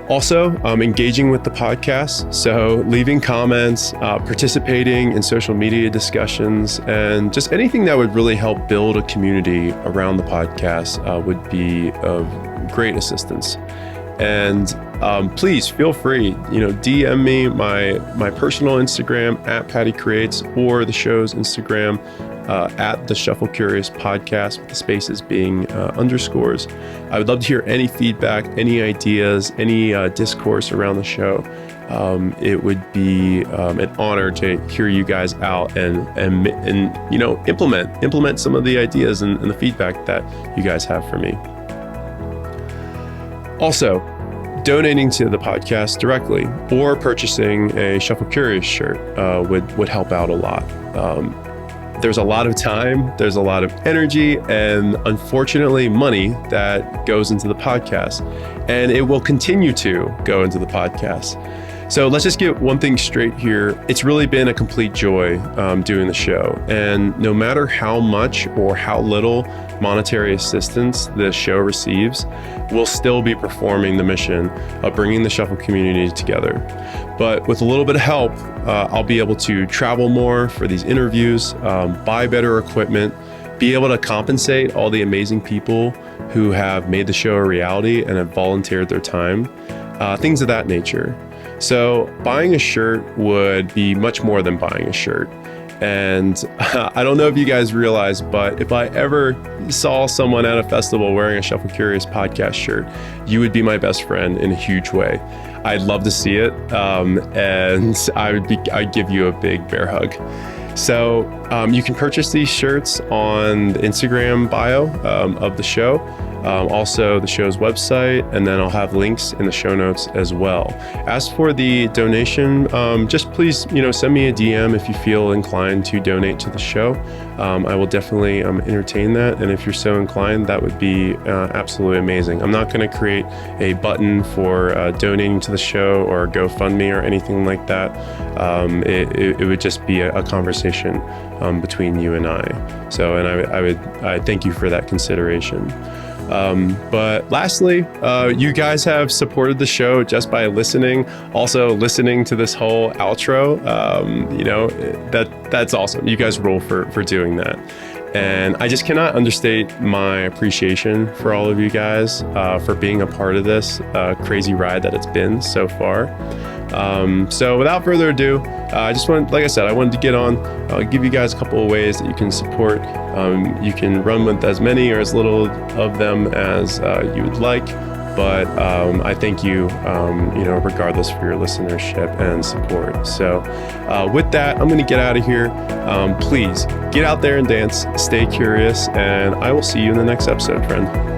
Also, engaging with the podcast. So leaving comments, participating in social media discussions, and just anything that would really help build a community around the podcast would be of great assistance. And please feel free, DM me my personal Instagram at Patty Creates, or the show's Instagram at the Shuffle Curious Podcast, with the spaces being underscores. I would love to hear any feedback, any ideas, any discourse around the show. It would be an honor to hear you guys out and implement some of the ideas and the feedback that you guys have for me. Also, donating to the podcast directly or purchasing a Shuffle Curious shirt would help out a lot. There's a lot of time, there's a lot of energy, and unfortunately money that goes into the podcast, and it will continue to go into the podcast. So let's just get one thing straight here. It's really been a complete joy doing the show. And no matter how much or how little monetary assistance the show receives, we'll still be performing the mission of bringing the Shuffle community together. But with a little bit of help, I'll be able to travel more for these interviews, buy better equipment, be able to compensate all the amazing people who have made the show a reality and have volunteered their time, things of that nature. So buying a shirt would be much more than buying a shirt. And I don't know if you guys realize, but if I ever saw someone at a festival wearing a Shuffle Curious podcast shirt, you would be my best friend in a huge way. I'd love to see it. And I'd give you a big bear hug. So you can purchase these shirts on the Instagram bio of the show. Also the show's website, and then I'll have links in the show notes as well. As for the donation, just please, send me a DM if you feel inclined to donate to the show. I will definitely entertain that, and if you're so inclined, that would be absolutely amazing. I'm not going to create a button for donating to the show or GoFundMe or anything like that. It would just be a conversation between you and I. So, and I thank you for that consideration. But lastly, you guys have supported the show just by listening. Also listening to this whole outro, that's awesome. You guys rule for doing that. And I just cannot understate my appreciation for all of you guys, for being a part of this crazy ride that it's been so far. So without further ado, I wanted to get on, give you guys a couple of ways that you can support. You can run with as many or as little of them as you would like, but I thank you, regardless for your listenership and support. So with that, I'm going to get out of here. Please get out there and dance, stay curious, and I will see you in the next episode, friend.